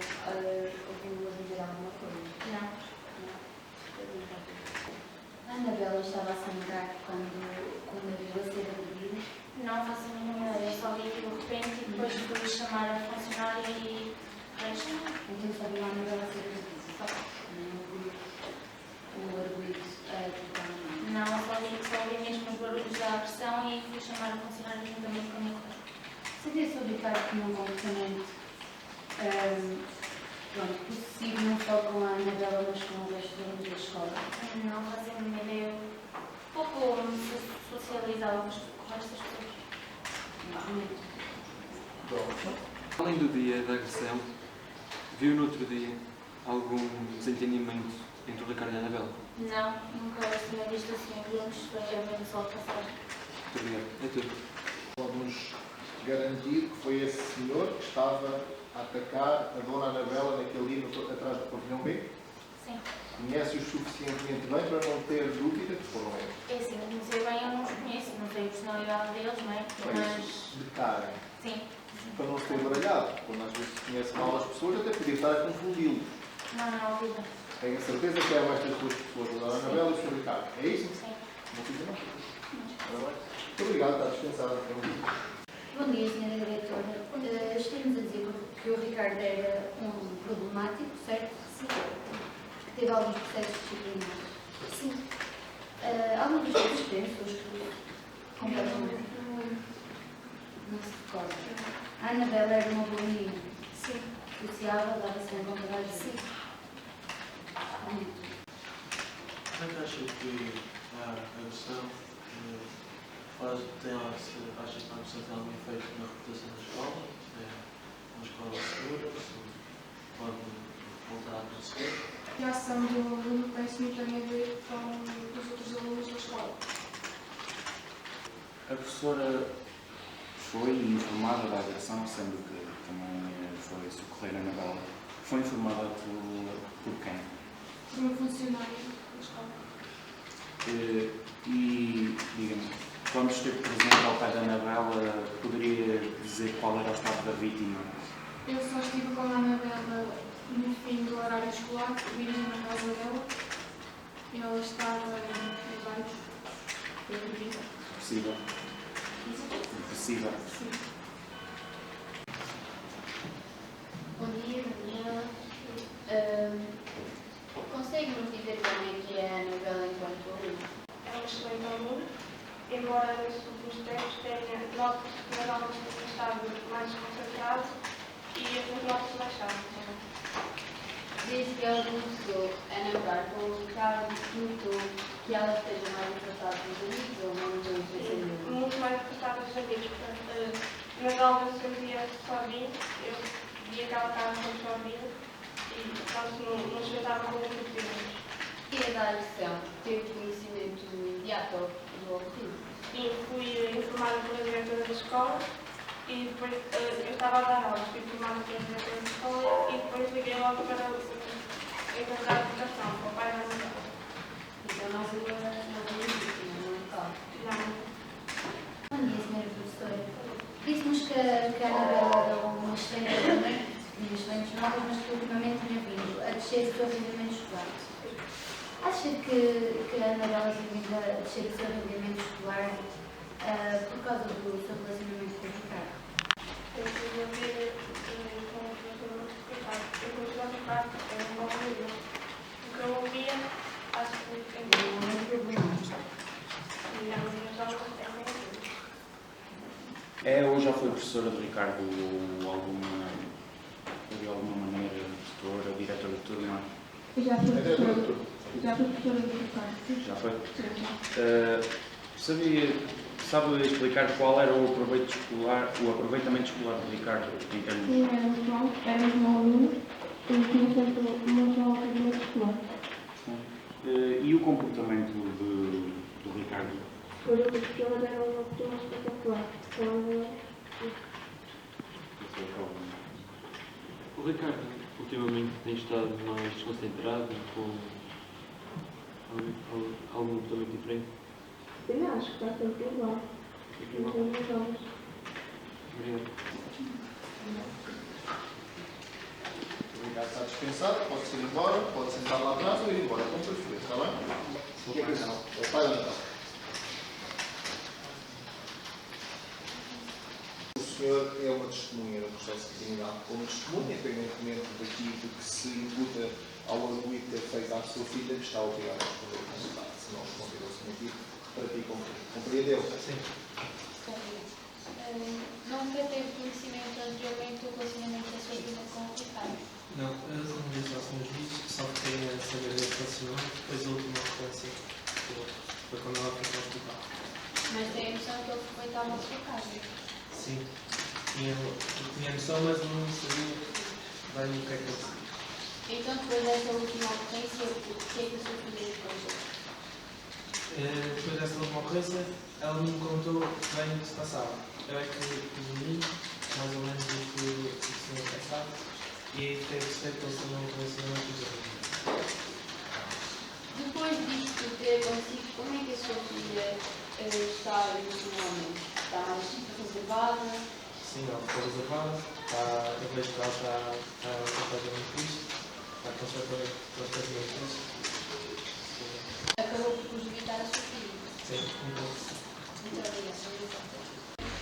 ouviu-a dizer alguma coisa? Não. A Anabela estava a sangrar quando a viu a ser agredida. Não faço a mínima ideia, eu só vi de repente e depois fui chamar a funcionária e resto. Então só viu a Anabela ser agredida. Só. Nem ouviu o arguido a tocar na mão. Não, só vi mesmo os barulhos da agressão e fui chamar a funcionária juntamente com a minha colega. Sabia se o Ricardo tinha um comportamento possível não só com a Anabela, mas com o resto dos alunos da escola? Não fazia a mínima ideia. Pouco socializava com estas pessoas. Realmente. Além do dia da agressão, viu no outro dia algum desentendimento entre o Ricardo e a Anabela? Não, nunca tinha visto assim juntos, foi mesmo só passar. Muito obrigado. É tudo. Pode-nos garantir que foi esse senhor que estava a atacar a dona Anabela naquele dia atrás do pavilhão B? Sim. Conhece-os suficientemente bem para não ter dúvida que foram eles? É assim, conhecer bem eu não os conheço, não sei a personalidade deles, não é? Mas, De cara. sim. Para não ser baralhado. Quando às vezes se conhece mal as pessoas, até podia estar a confundi-los. Não, vida. Tenho a certeza que eram estas duas pessoas, a dona Anabela e o Sr. Ricardo. É isso? Sim. Não fiz a Muito obrigado, está dispensado. Bom dia, Sra. Diretora. Estamos a dizer que o Ricardo era um problemático, certo? Sim. Teve alguns processos disciplinares. Sim. Algum dos seus suspensos completamente? Não se recorda. A Anabela era uma boa menina. Sim. Sociável, dava-se bem com toda a gente. Sim. Como é que acha que a agressão acha que a agressão tem algum efeito na reputação da escola? É uma escola segura? Se pode voltar a acontecer? A ação do Nuno tem-se tem a ver com os A professora foi informada da agressão, sendo que também foi socorrer a Anabela. Foi informada por quem? Por um funcionário da escola. E, diga-me, quando esteve presente ao pé da Anabela, poderia dizer qual era o estado da vítima? Eu só estive com a Anabela no fim do horário escolar, dirigi na casa dela. Ela estava em baixo, depressiva. Depressiva? Depressiva? Sim. Bom dia, Daniela. Consegue-nos dizer como é que é a Anabela enquanto aluna? É um excelente aluno, embora nos últimos tempos tenha notas nas aulas tenha estado mais concentrado e as notas baixadas. Diz que ele começou a namorar com o Ricardo, notou que ela esteja mais afastada dos amigos ou não tem interesse Muito mais afastada dos amigos. Portanto, nas aulas eu via sozinho, eu via que ela estava sempre sozinha e não se juntava com outros amigos. E a da agressão teve conhecimento imediato do ocorrido? Sim, fui informada pela diretora da escola e depois eu estava a dar aulas, fui informada pela diretora da escola e depois liguei logo para encontrar a educação, para o pai da Anabela. Então não se lembra da vítima, não é tal? Não. Bom dia, senhora professora. Disse-nos que a Anabela deu uma excelente aluna, excelentes notas, mas que ultimamente tinha vindo a descer do seu rendimento escolar. Acha que a Anabela tem vindo a descer do seu rendimento escolar por causa do seu relacionamento com o Ricardo? Eu tive a ver com o professor Ricardo. Eu conheci o Ricardo, é um bom amigo. O que eu ouvia, acho que Não é problema. não, mas já não tem nenhum. É ou já foi professora de Ricardo ou de alguma maneira tutora, diretora de turma? Já fui É diretora de professora turma. do Ricardo. Já foi? Sim. Sabe explicar qual era o aproveitamento escolar de Ricardo em termos? Sim, era muito bom aluno e tinha sempre muito bom rendimento escolar. E o comportamento do Ricardo? Por isso, porque elas eram uma pessoa espetacular. O Ricardo ultimamente tem estado mais desconcentrado, com algum comportamento diferente. Sim, acho que está sempre igual. Não tem mais aulas. Obrigado. Obrigado, está dispensado, pode ir embora, pode sentar lá atrás ou ir embora, como preferir, está bem? O que é isso? É o pai da Anabela. O senhor é uma testemunha no processo criminal. Como testemunha, independentemente daquilo que se imputa ao arguido ter feito à sua filha, que está obrigado a responder com verdade. Se não responder ao seu motivo, para ti compreendeu? Sim. Nunca teve conhecimento anteriormente do relacionamento da sua filha com o Ricardo? Não, eu não disse ao Sr. Juiz, só fiquei a saber desse relacionamento depois da última ocorrência, foi quando ela foi para o hospital. Mas tem a noção que ele frequentava a sua casa? Sim, tinha noção, mas não sabia bem o que é que ele sabia. Então, depois dessa última ocorrência, o que é que a sua filha lhe contou? Depois dessa última ocorrência, ela não me contou bem o que se passava. Eu é que resumi mais ou menos o que se tinha passado e aí fiquei a perceber que eles tinham um relacionamento dos Depois disto ter acontecido, como é que a sua filha está emocionalmente? Está mais reservada? Sim, ela ficou reservada, eu vejo que ela está completamente triste, está completamente triste. Acabou por prejudicar a sua filha? Sim, um pouco. Muito obrigada.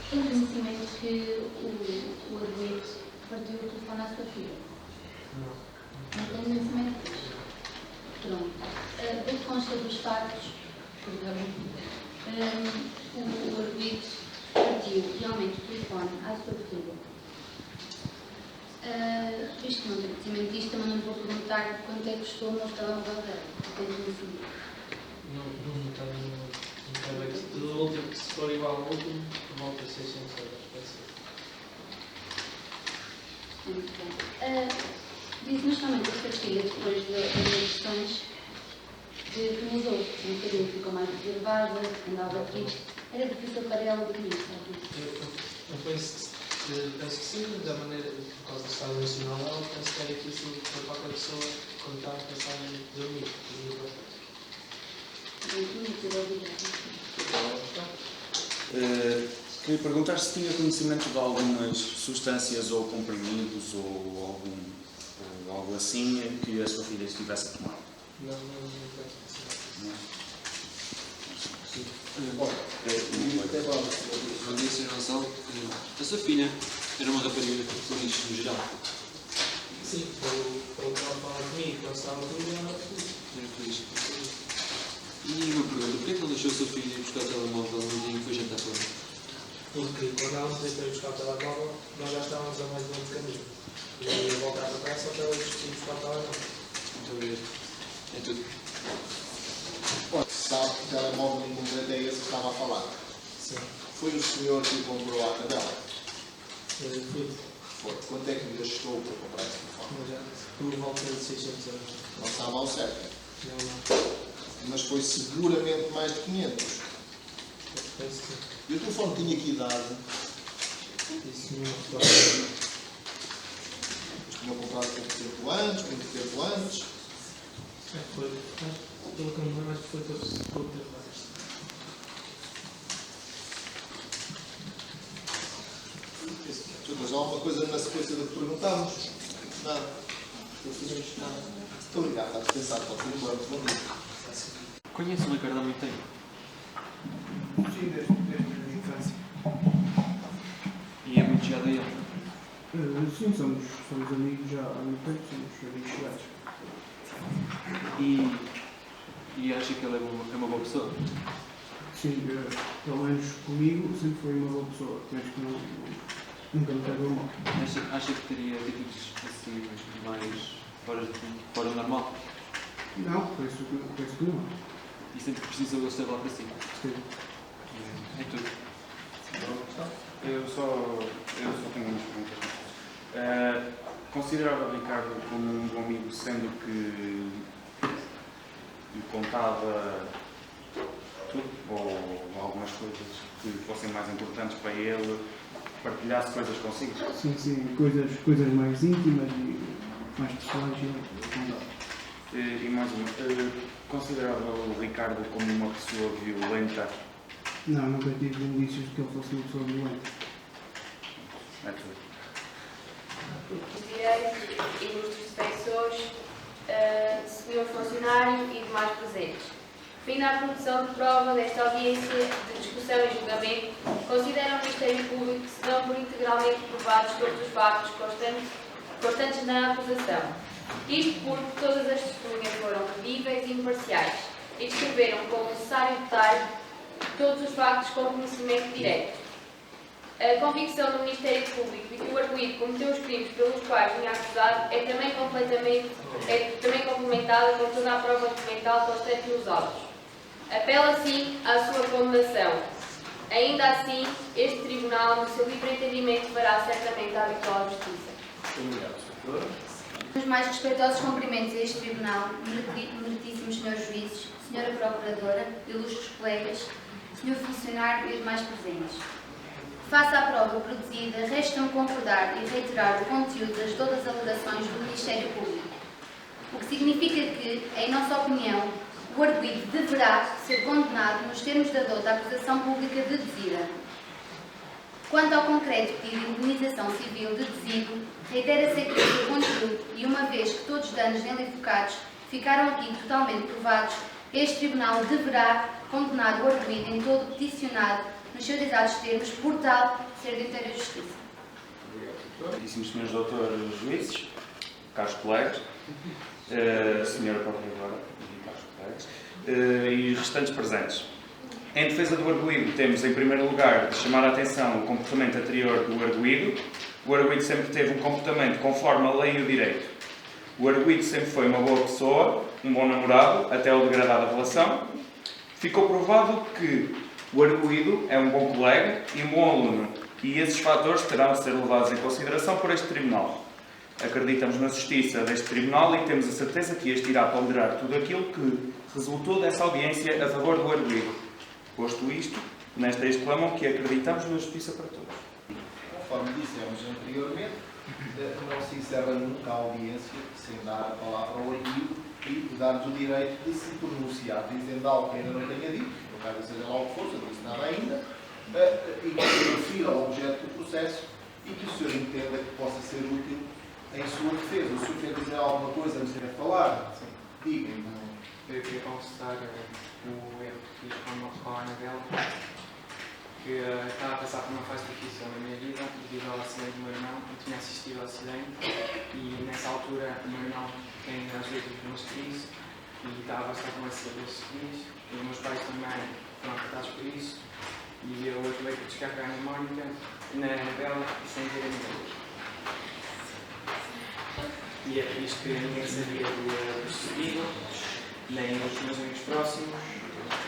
Tem conhecimento que o arguido partiu o telefone à sua filha? Não. Não tem conhecimento disso? Pronto. Do que consta dos factos, o arguido partiu realmente o telefone à sua filha. Visto que não tem conhecimento disto, também não vou perguntar quanto é que custou o novo telemóvel dela. Tem conhecimento. Não tenho bem. Do último, se for igual ao último, volta a 600 euros. Pode ser. Muito bem. Diz-nos também que a sua filha, depois das agressões, que mudou. Um bocadinho ficou mais reservada, andava triste. Era do professor Carelo do Ministro. Eu penso que sim, da maneira, por causa do Estado Nacional, eu penso que é difícil para qualquer pessoa contar a pensar em dormir. Queria perguntar se tinha conhecimento de algumas substâncias ou comprimidos ou algo assim que a sua filha estivesse a tomar. Não penso assim. Não disse a noção que a sua filha era uma rapariga com lixo no geral. Sim, pelo que ela fala comigo, quando estava tudo, ela era feliz. Era feliz. E uma pergunta, porquê que não deixou a sua filha ir buscar o telemóvel no dia em que foi jantar fora? Porque quando ela nos deitou buscar o telemóvel, nós já estávamos a mais longo caminho. E eu ia voltar para trás só para ela ir buscar o telemóvel. Muito obrigado. É tudo. Sabe que o telemóvel em concreto é esse que estava a falar. Sim. Foi o senhor que comprou a Anabela? Fui. Foi. Quanto é que lhe gastou para comprar esse telefone? Mas já, por volta de 600 euros. Não estava ao certo. Não. Mas foi seguramente mais de 500. Penso que sim. E o telefone tinha que idade? Isso não recordo. Tinham comprado pouco tempo antes, muito tempo antes. Foi. Pelo que eu me lembro, acho que foi pouco tempo antes. Mas há alguma coisa na sequência do que perguntámos? Não. Muito obrigado. Está dispensado. Pode ir embora. Bom dia. Conheço o Ricardo há muito tempo. Sim, desde a infância. E é muito chegado a ele. Sim, somos amigos já há muito tempo, somos amigos chegados. E acha que ele é uma boa pessoa? Sim, pelo menos comigo sempre foi uma boa pessoa, mas que nunca me pegou mal. Acha que teria atitudes assim mais fora do normal? Não, penso que não. E sempre que precisa ele esteve lá para si? Sim. É tudo. Eu só tenho umas perguntas. Considerava o Ricardo como um bom amigo, sendo que lhe contava tudo, ou algumas coisas que fossem mais importantes para ele, partilhasse coisas consigo? Sim, coisas mais íntimas e mais pessoais e contadas. E mais uma, considerava o Ricardo como uma pessoa violenta? Não, nunca tive indícios de que ele fosse uma pessoa violenta. É tudo. Direitos, ilustres defensores, senhor funcionário e demais presentes. Fim da produção de prova desta audiência de discussão e julgamento, considera o Ministério Público que se dão por integralmente provados todos os factos constantes na acusação. Isto porque todas as testemunhas foram credíveis e imparciais e descreveram como necessário detalhe todos os factos com conhecimento direto. A convicção do Ministério Público de que o arguido cometeu os crimes pelos quais vinha acusado é também complementada com toda a prova documental constante nos autos. Apela, assim, à sua condenação. Ainda assim, este Tribunal, no seu livre entendimento, fará certamente a habitual justiça. Obrigado, Sr. Os mais respeitosos cumprimentos a este Tribunal, meritíssimos senhores juízes, senhora Procuradora, ilustres colegas, senhor funcionário e os demais presentes. Face à prova produzida, resta-me concordar e reiterar o conteúdo das todas as alegações do Ministério Público, o que significa que, em nossa opinião, o arguido deverá ser condenado nos termos da dota à acusação pública deduzida. Quanto ao concreto pedido de indemnização civil deduzido, reitera-se aqui o seu conteúdo e, uma vez que todos os danos nele evocados ficaram aqui totalmente provados, este Tribunal deverá condenar o arguido em todo o peticionado nos seus exatos termos, por tal, ser de inteira justiça. Caríssimos senhores doutores juízes, caros colegas, senhora Procuradora e caros colegas, e restantes presentes. Em defesa do arguido, temos, em primeiro lugar, de chamar a atenção o comportamento anterior do arguido. O arguido sempre teve um comportamento conforme a lei e o direito. O arguido sempre foi uma boa pessoa, um bom namorado, até o degradar da relação. Ficou provado que o arguido é um bom colega e um bom aluno, e esses fatores terão de ser levados em consideração por este Tribunal. Acreditamos na justiça deste Tribunal e temos a certeza que este irá ponderar tudo aquilo que resultou dessa audiência a favor do arguido. Posto isto, Nesta exclamam que acreditamos na justiça para todos. Conforme dissemos anteriormente, não se encerra nunca a audiência sem dar a palavra ao arguido e dar-lhes o direito de se pronunciar, dizendo algo que ainda não tenha dito, no caso de seja lá o que for, não disse nada ainda, e que se refira ao objeto do processo e que o senhor entenda que possa ser útil em sua defesa. O senhor quer dizer alguma coisa antes de falar? Sim. Diga. Eu queria confessar o erro que fiz com a Anabela, que estava a passar por uma fase difícil na minha vida devido ao acidente do meu irmão. Eu tinha assistido ao acidente e nessa altura o meu irmão tem às vezes umas crises e estava a estar com essas crises e os meus pais também foram afetados por isso e eu acabei por descarregar na Mónica, na Anabela e sem ter a ninguém. E é por isso que ninguém sabia do sucedido, nem os meus amigos próximos,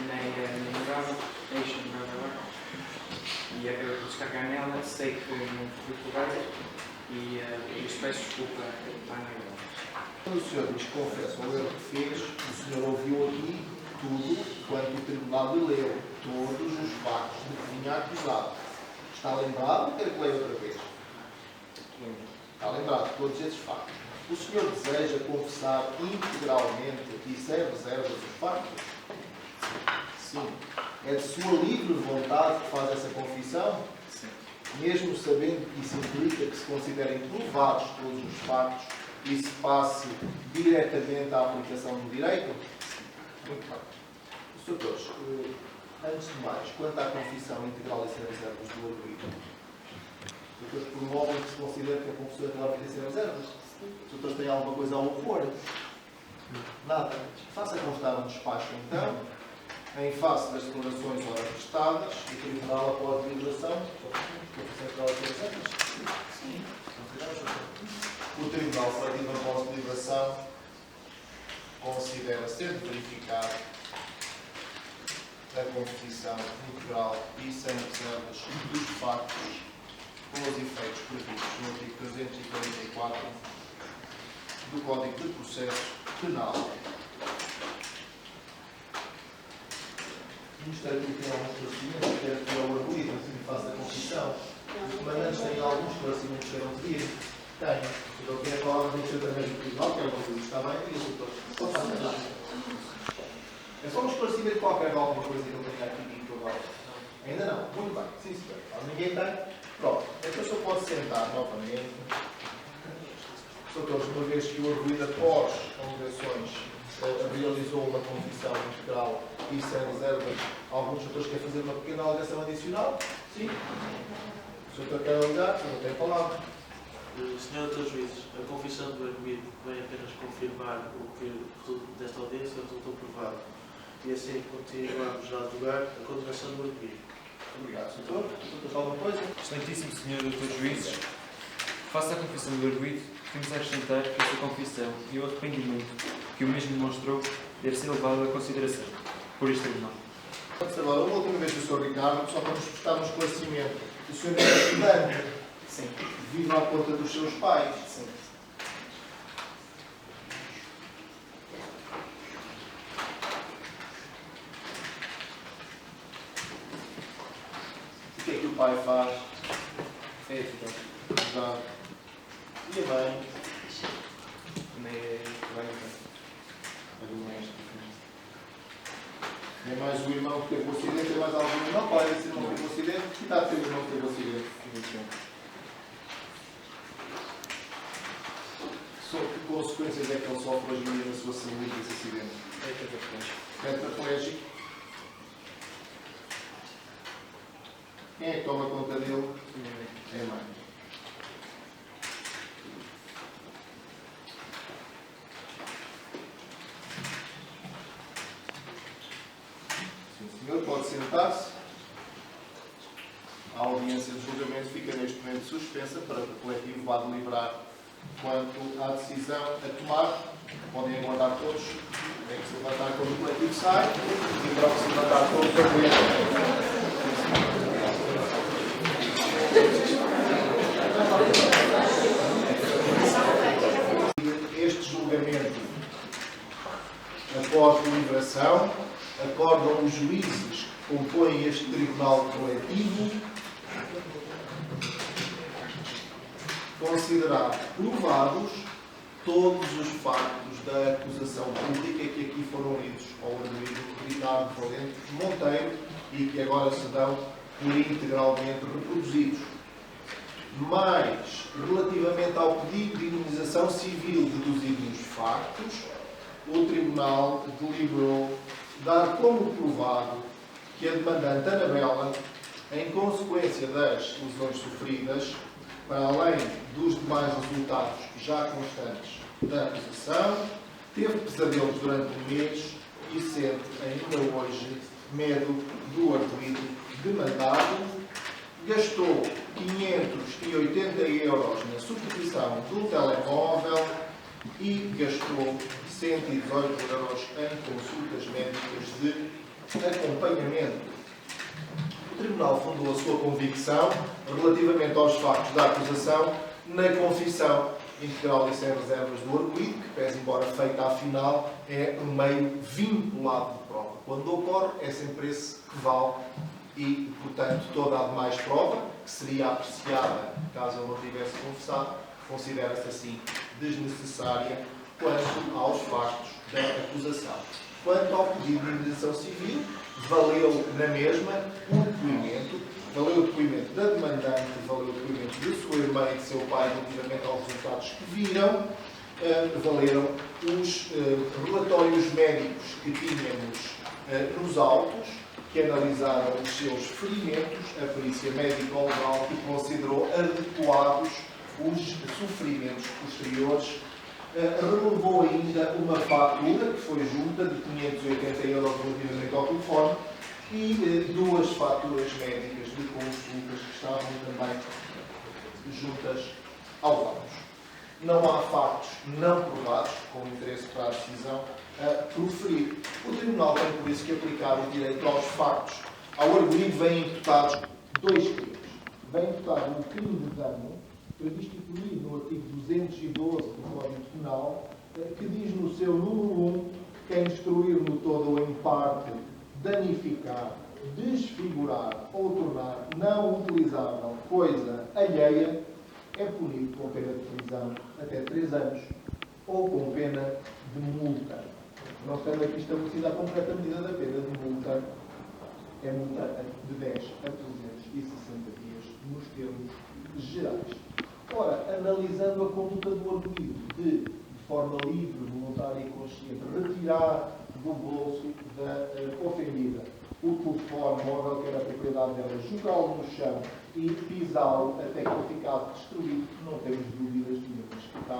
nem a minha namorada, nem a ex-namorada agora. E acabei por descarregar nela, sei que não fui correto e lhes peço desculpa à Anabela. Quando o senhor nos confessa o erro que fez, o senhor ouviu aqui tudo quanto o tribunal lhe leu, todos os factos de que vinha acusado. Está lembrado? Quero que leia outra vez. Está lembrado de todos esses factos. O senhor deseja confessar integralmente e sem reservas os factos? Sim. É de sua livre vontade que faz essa confissão? Sim. Mesmo sabendo que isso implica que se considerem provados todos os factos e se passe diretamente à aplicação do direito? Muito bem. Sr. Doutor, antes de mais, quanto à confissão integral e sem reservas do arguido, os doutores promovem que se considere que a confissão integral e sem reservas? Os doutores têm alguma coisa a opor? Nada. Faça constar um despacho, então, em face das declarações ora prestadas, o Tribunal, após deliberação, o Tribunal, partindo após deliberação, considera ser verificado a confissão integral e sem reservas dos factos com os efeitos previstos no artigo 344 do Código de Processo Penal. O Ministério Público tem alguns esclarecimentos, quer que eu arguído em face da confissão. Os comandantes têm alguns esclarecimentos que queiram pedir? Tenho. Eu quero falar do Ministério também do Tribunal, que é o que está bem, e o doutor. É só um esclarecimento qualquer de alguma coisa que eu tenho aqui dito agora. Ainda não? Muito bem. Sim, senhor. Ninguém tem? Pronto. Então o senhor pode sentar novamente. Doutores, uma vez que o arguido após alegações realizou uma confissão integral e sem reservas, alguns doutores querem fazer uma pequena alegação adicional? Sim. O senhor quer alegar? O senhor tem a palavra. Senhor Doutor Juízes, a confissão do arguido vem apenas confirmar o que desta audiência resultou provado. E assim continuamos a advogar a condenação do arguido. Obrigado, Sr. Doutor, alguma coisa? Excelentíssimo Senhor Doutor Juízes, face à confissão do arguido, temos a acrescentar que essa confissão e o arrependimento que o mesmo demonstrou deve ser levado à consideração por este Tribunal. Agora, uma última vez o Sr. Ricardo, só para nos prestar um esclarecimento. O senhor é estudante? Sim. Vive à conta dos seus pais? Sim. O que é que o pai faz? É evidente. Exato. E a mãe? Também é bem. É mais o irmão que teve o acidente? É mais algum irmão? Pai, esse irmão que teve o acidente? Que idade teve o irmão que teve o acidente? 21. Que consequências é que ele sofre hoje em dia na sua saúde desse acidente? É Tetraplégico. Quem é que toma conta dele? É a mãe. Sim, senhor, pode sentar-se. A audiência de julgamento fica neste momento suspensa para que o coletivo vá deliberar quanto à decisão a tomar. Podem aguardar todos. Tem que se levantar quando o coletivo sai e para se levantar todos a este julgamento, após deliberação, acordam os juízes compõem este tribunal coletivo, considerar provados todos os factos da acusação pública que aqui foram lidos ao arguido Ricardo Valente Monteiro e que agora se dão por integralmente reproduzidos. Mas, relativamente ao pedido de indemnização civil deduzido nos factos, o Tribunal deliberou dar como provado que a demandante Anabela, em consequência das lesões sofridas, para além dos demais resultados já constantes da acusação, teve pesadelos durante um mês e sente ainda hoje medo do arguido demandado, gastou 580 euros na substituição do telemóvel e gastou 118 euros em consultas médicas de acompanhamento. O Tribunal fundou a sua convicção relativamente aos factos da acusação na confissão integral e sem reservas do arguido, que, pese embora feita à final, é um meio vinculado de prova. Quando ocorre, é sempre esse que vale e, portanto, toda a demais prova, que seria apreciada caso ele não tivesse confessado, considera-se assim desnecessária quanto aos factos da acusação. Quanto ao pedido de indemnização civil, valeu na mesma o depoimento, valeu o depoimento da demandante, valeu o depoimento de sua irmã e de seu pai relativamente aos resultados que viram, valeram os relatórios médicos que tínhamos nos autos, que analisaram os seus ferimentos, a perícia médico-legal e considerou adequados os sofrimentos posteriores. Relevou ainda uma fatura que foi junta de 580 euros relativamente ao telefone e duas faturas médicas de consultas que estavam também juntas aos autos. Não há factos não provados, com interesse para a decisão, a proferir. O Tribunal tem, por isso, que aplicar o direito aos factos. Ao arguido vêm imputados dois crimes. Vem imputado um crime de dano, previsto e punido no artigo 212 do Código Penal, que diz no seu número 1, quem destruir no todo ou em parte, danificar, desfigurar ou tornar não utilizável coisa alheia, é punido com pena de prisão até 3 anos ou com pena de multa. Não estando aqui estabelecida a concreta medida da pena de multa, é multa de 10 a 360 dias nos termos gerais. Ora, analisando a conduta do arguido de forma livre, voluntária e consciente, retirar do bolso da ofendida o telefone móvel que era a propriedade dela, jogá-lo no chão e pisá-lo até que ele ficasse destruído, não temos dúvidas nenhumas que está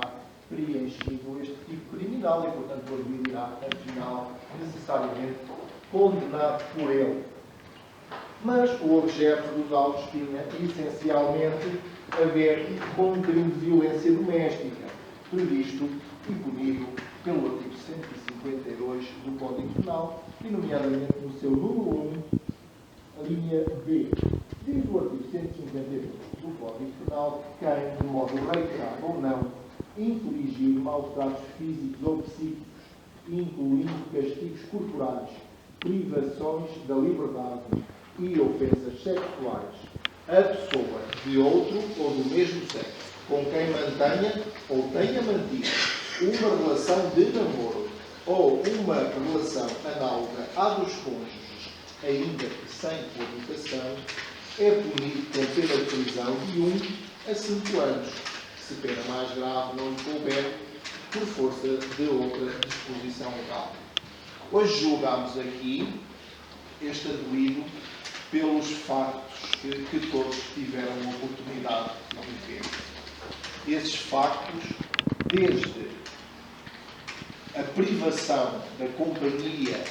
preenchido este tipo criminal e, portanto, o arguido irá, afinal, necessariamente condenado por ele. Mas o objeto dos autos tinha, essencialmente, a ver com um crime de violência doméstica, previsto e punido pelo artigo 152 do Código Penal, e nomeadamente no seu número 1, a linha B. Diz o artigo 152 do Código Penal que quem, de modo reiterado ou não, infligir maus tratos físicos ou psíquicos, incluindo castigos corporais, privações da liberdade e ofensas sexuais, a pessoa de outro ou do mesmo sexo, com quem mantenha ou tenha mantido uma relação de namoro ou uma relação análoga à dos cônjuges, ainda que sem coabitação, é punido com pena de prisão de 1 a 5 anos, se pena mais grave não lhe couber, por força de outra disposição legal. Hoje julgamos aqui este arguido pelos factos que todos tiveram a oportunidade de ver. Esses factos, desde a privação da companhia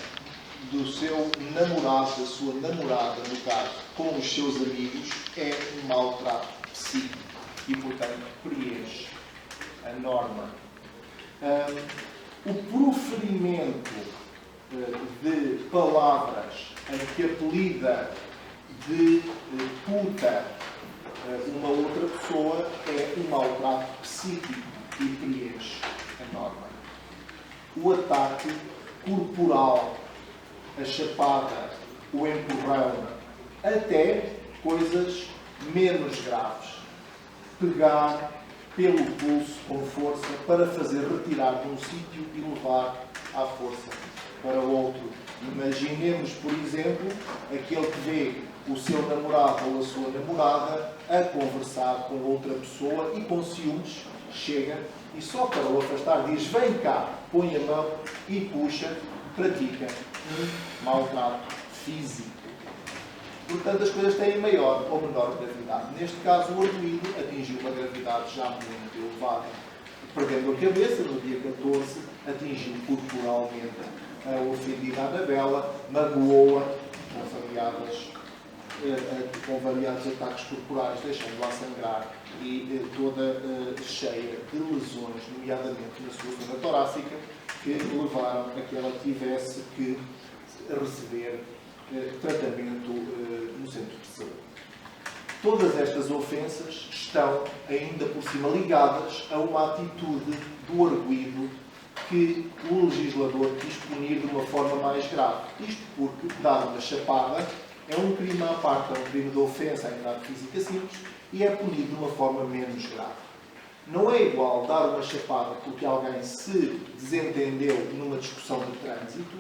do seu namorado, da sua namorada, no caso, com os seus amigos, é um maltrato psíquico e, portanto, preenche a norma. O proferimento de palavras em que apelida de puta uma outra pessoa é um maltrato psíquico e preenche a norma. O ataque corporal, a chapada o empurrão, até coisas menos graves. Pegar pelo pulso com força para fazer retirar de um sítio e levar à força para outro. Imaginemos, por exemplo, aquele que vê o seu namorado ou a sua namorada a conversar com outra pessoa e com ciúmes chega e só para o afastar diz: vem cá, põe a mão e puxa, pratica um maltrato físico. Portanto, as coisas têm maior ou menor gravidade. Neste caso, o arguido atingiu uma gravidade já muito elevada. Perdendo a cabeça, no dia 14, atingiu corporalmente a ofendida Anabela, magoou-a com variados ataques corporais, deixando-a sangrar e toda cheia de lesões, nomeadamente na sua zona torácica, que levaram a que ela tivesse que receber tratamento no centro de saúde. Todas estas ofensas estão, ainda por cima, ligadas a uma atitude do arguido que o legislador quis punir de uma forma mais grave. Isto porque dar uma chapada é um crime à parte, é um crime de ofensa à integridade física simples e é punido de uma forma menos grave. Não é igual dar uma chapada porque alguém se desentendeu numa discussão de trânsito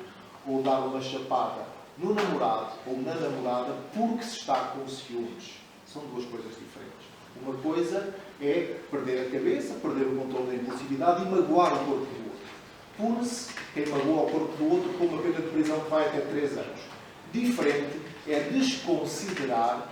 ou dar uma chapada no namorado ou na namorada porque se está com ciúmes. São duas coisas diferentes. Uma coisa é perder a cabeça, perder o controle da impulsividade e magoar o corpo do outro. Pune-se quem magoa o corpo do outro com uma pena de prisão que vai até 3 anos. Diferente é desconsiderar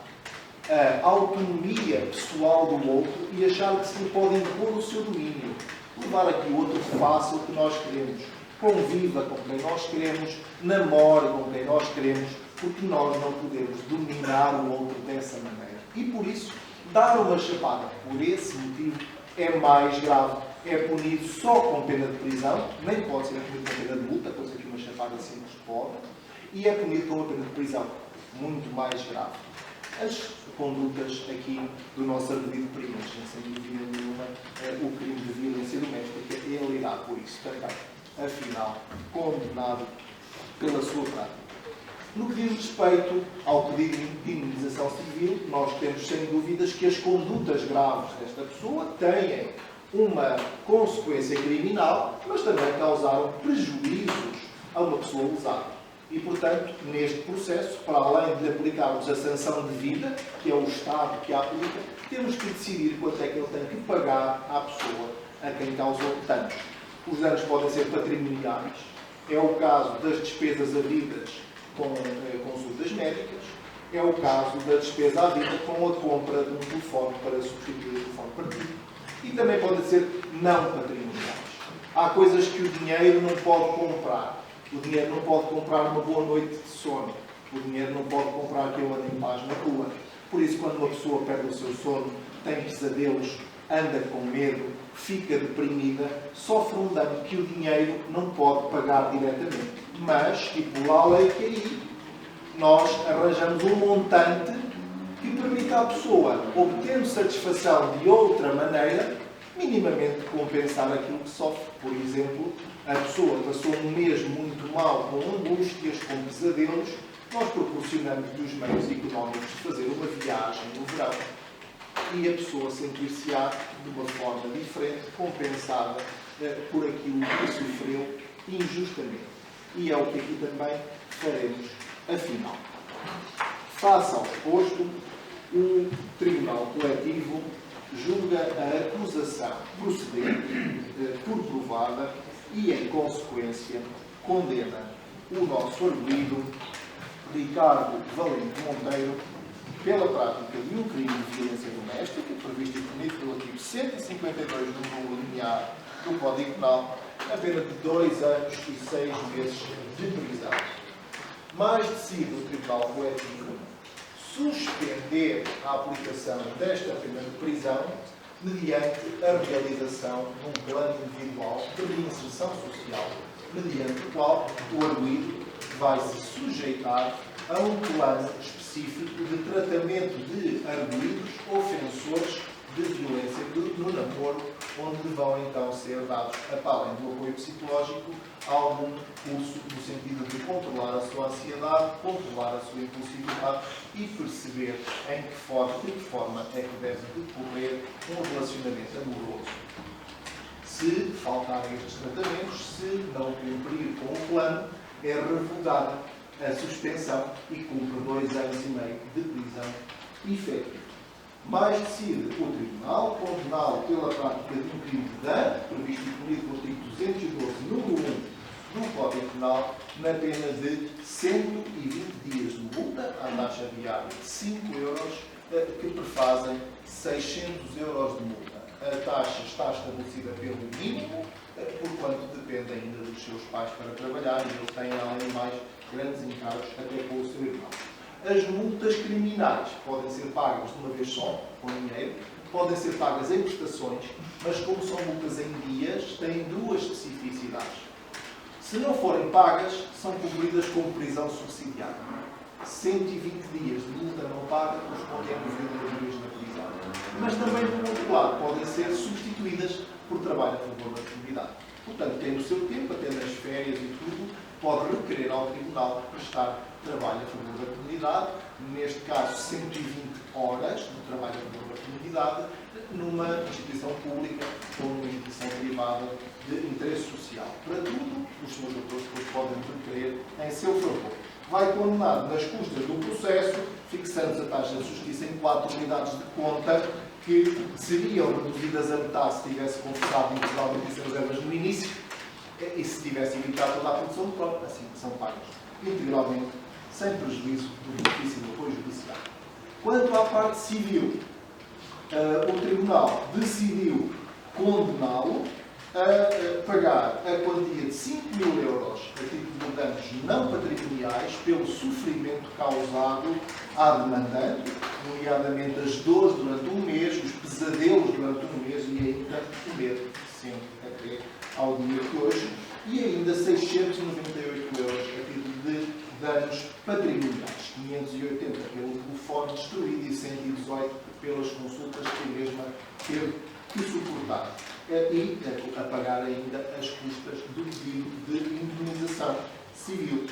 a autonomia pessoal do outro e achar que se lhe pode impor o seu domínio. Levar a que o outro faça o que nós queremos. Conviva com quem nós queremos, namore com quem nós queremos, porque nós não podemos dominar o outro dessa maneira. E por isso, dar uma chapada por esse motivo é mais grave. É punido só com pena de prisão, nem pode ser punido com pena de multa, coisa que uma chapada simples pode, e é punido com uma pena de prisão muito mais grave. As condutas aqui do nosso arguido primas, sem dúvida nenhuma, o crime de violência doméstica é lidado por isso também. Afinal, condenado pela sua prática. No que diz respeito ao pedido de indemnização civil, nós temos sem dúvidas que as condutas graves desta pessoa têm uma consequência criminal, mas também causaram prejuízos a uma pessoa lesada. E, portanto, neste processo, para além de aplicarmos a sanção devida, que é o Estado que a aplica, temos que decidir quanto é que ele tem que pagar à pessoa a quem causou danos. Os danos podem ser patrimoniais, é o caso das despesas havidas com consultas médicas, é o caso da despesa havida com a compra de um telefone para substituir o telefone partido, e também podem ser não patrimoniais. Há coisas que o dinheiro não pode comprar. O dinheiro não pode comprar uma boa noite de sono. O dinheiro não pode comprar que eu ande em paz na rua. Por isso, quando uma pessoa perde o seu sono, tem pesadelos, anda com medo, fica deprimida, sofre um dano que o dinheiro não pode pagar diretamente. Mas, estipula a lei que aí nós arranjamos um montante que permita à pessoa, obtendo satisfação de outra maneira, minimamente compensar aquilo que sofre. Por exemplo, a pessoa passou um mês muito mal, com angústias, com pesadelos, nós proporcionamos dos meios económicos de fazer uma viagem no verão e a pessoa sentir-se-á de uma forma diferente, compensada por aquilo que sofreu injustamente. E é o que aqui também faremos, afinal. Face ao exposto, o Tribunal Coletivo julga a acusação procedente por provada e, em consequência, condena o nosso arguido Ricardo Valente Monteiro pela prática de um crime de violência doméstica, previsto e punido pelo artigo 152 do número linear do Código Penal, a pena de 2 anos e 6 meses de prisão. Mais decide o Tribunal Coletivo suspender a aplicação desta pena de prisão mediante a realização de um plano individual de reinserção social, mediante o qual o arguido vai se sujeitar a um plano específico de tratamento de arguidos ofensores de violência no namoro, onde vão então ser dados, para além do apoio psicológico, algum curso no sentido de controlar a sua ansiedade, controlar a sua impulsividade e perceber de que forma é que deve decorrer um relacionamento amoroso. Se faltarem estes tratamentos, se não cumprir com o plano, é revogada a suspensão e cumpre 2 anos e meio de prisão efetiva. Mais decide o Tribunal condená-lo pela prática de um crime de dano, previsto e punido no artigo 212, número 1 do Código Penal, na pena de 120 dias de multa, à taxa diária de 5 euros, que prefazem 600 euros de multa. A taxa está estabelecida pelo mínimo, porquanto depende ainda dos seus pais para trabalhar e eles têm, além de mais, grandes encargos até com o seu irmão. As multas criminais podem ser pagas de uma vez só, com dinheiro, podem ser pagas em prestações, mas como são multas em dias, têm 2 especificidades. Se não forem pagas, são cumpridas como prisão subsidiária. 120 dias de multa não paga correspondem a 90 dias na prisão. Mas também, por outro lado, podem ser substituídas por trabalho a favor da comunidade. Portanto, tem o seu tempo, até nas férias e tudo, pode requerer ao Tribunal prestar trabalho a favor da comunidade, neste caso 120 horas de trabalho a favor da comunidade, numa instituição pública ou numa instituição privada de interesse social. Para tudo, os senhores doutores depois podem requerer em seu favor. Vai condenar nas custas do processo, fixando-se a taxa de justiça em 4 unidades de conta, que seriam reduzidas a metade se tivesse confessado integralmente as suas reservas no início, e se tivesse evitado toda a produção de prova, assim são pagas integralmente, sem prejuízo do benefício do apoio judicial. Quanto à parte civil, o Tribunal decidiu condená-lo a pagar a quantia de 5.000 euros a título de danos não patrimoniais pelo sofrimento causado à demandante, nomeadamente as dores durante um mês, os pesadelos durante um mês e ainda o medo, sempre até ao dia de hoje, e ainda 698 euros a título de danos patrimoniais, 580 pelo telefone destruído e 118 pelas consultas que a mesma teve que suportar. E a pagar ainda as custas do pedido de indemnização civil.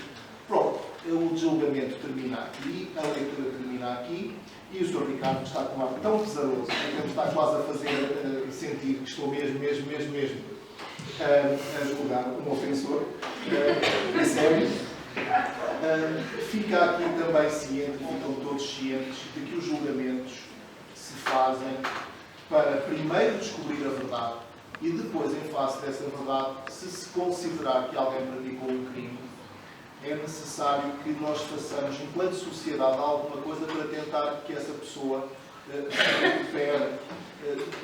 Pronto, o julgamento termina aqui, a leitura termina aqui, e o Sr. Ricardo está com um ar tão pesaroso, que está quase a fazer sentir que estou mesmo a julgar um ofensor. É sério. Fica aqui também ciente, ficam todos cientes, de que os julgamentos se fazem para primeiro descobrir a verdade e depois, em face dessa verdade, se considerar que alguém praticou um crime, é necessário que nós façamos, enquanto sociedade, alguma coisa para tentar que essa pessoa se recupere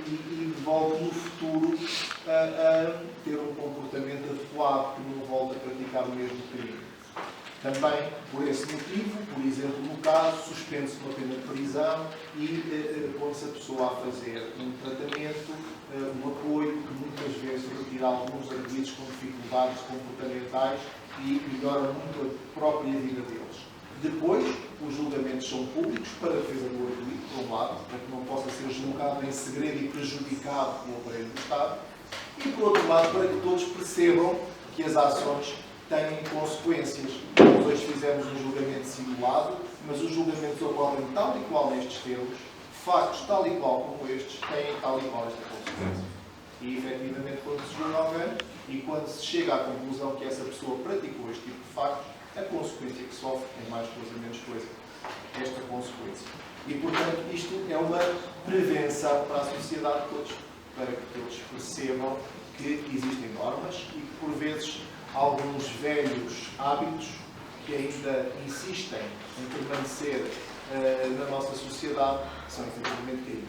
e volte no futuro a ter um comportamento adequado, que não volte a praticar o mesmo crime. Também, por esse motivo, por exemplo, no caso, suspende-se uma pena de prisão e põe-se a pessoa a fazer um tratamento, um apoio que muitas vezes retira alguns arguidos com dificuldades comportamentais e melhora muito a própria vida deles. Depois, os julgamentos são públicos para a defesa do arguido, por um lado, para que não possa ser julgado em segredo e prejudicado pelo aparelho do Estado, e por outro lado, para que todos percebam que as ações têm consequências. Nós hoje fizemos um julgamento simulado, mas os julgamentos ocorrem tal e qual nestes termos, factos tal e qual como estes têm tal e qual esta consequência. E, efetivamente, quando se julga alguém e quando se chega à conclusão que essa pessoa praticou este tipo de factos, a consequência que sofre é mais coisa, menos coisa. Esta consequência. E, portanto, isto é uma prevenção para a sociedade todos, para que todos percebam que existem normas e que, por vezes, alguns velhos hábitos que ainda insistem em permanecer na nossa sociedade são efetivamente caídos.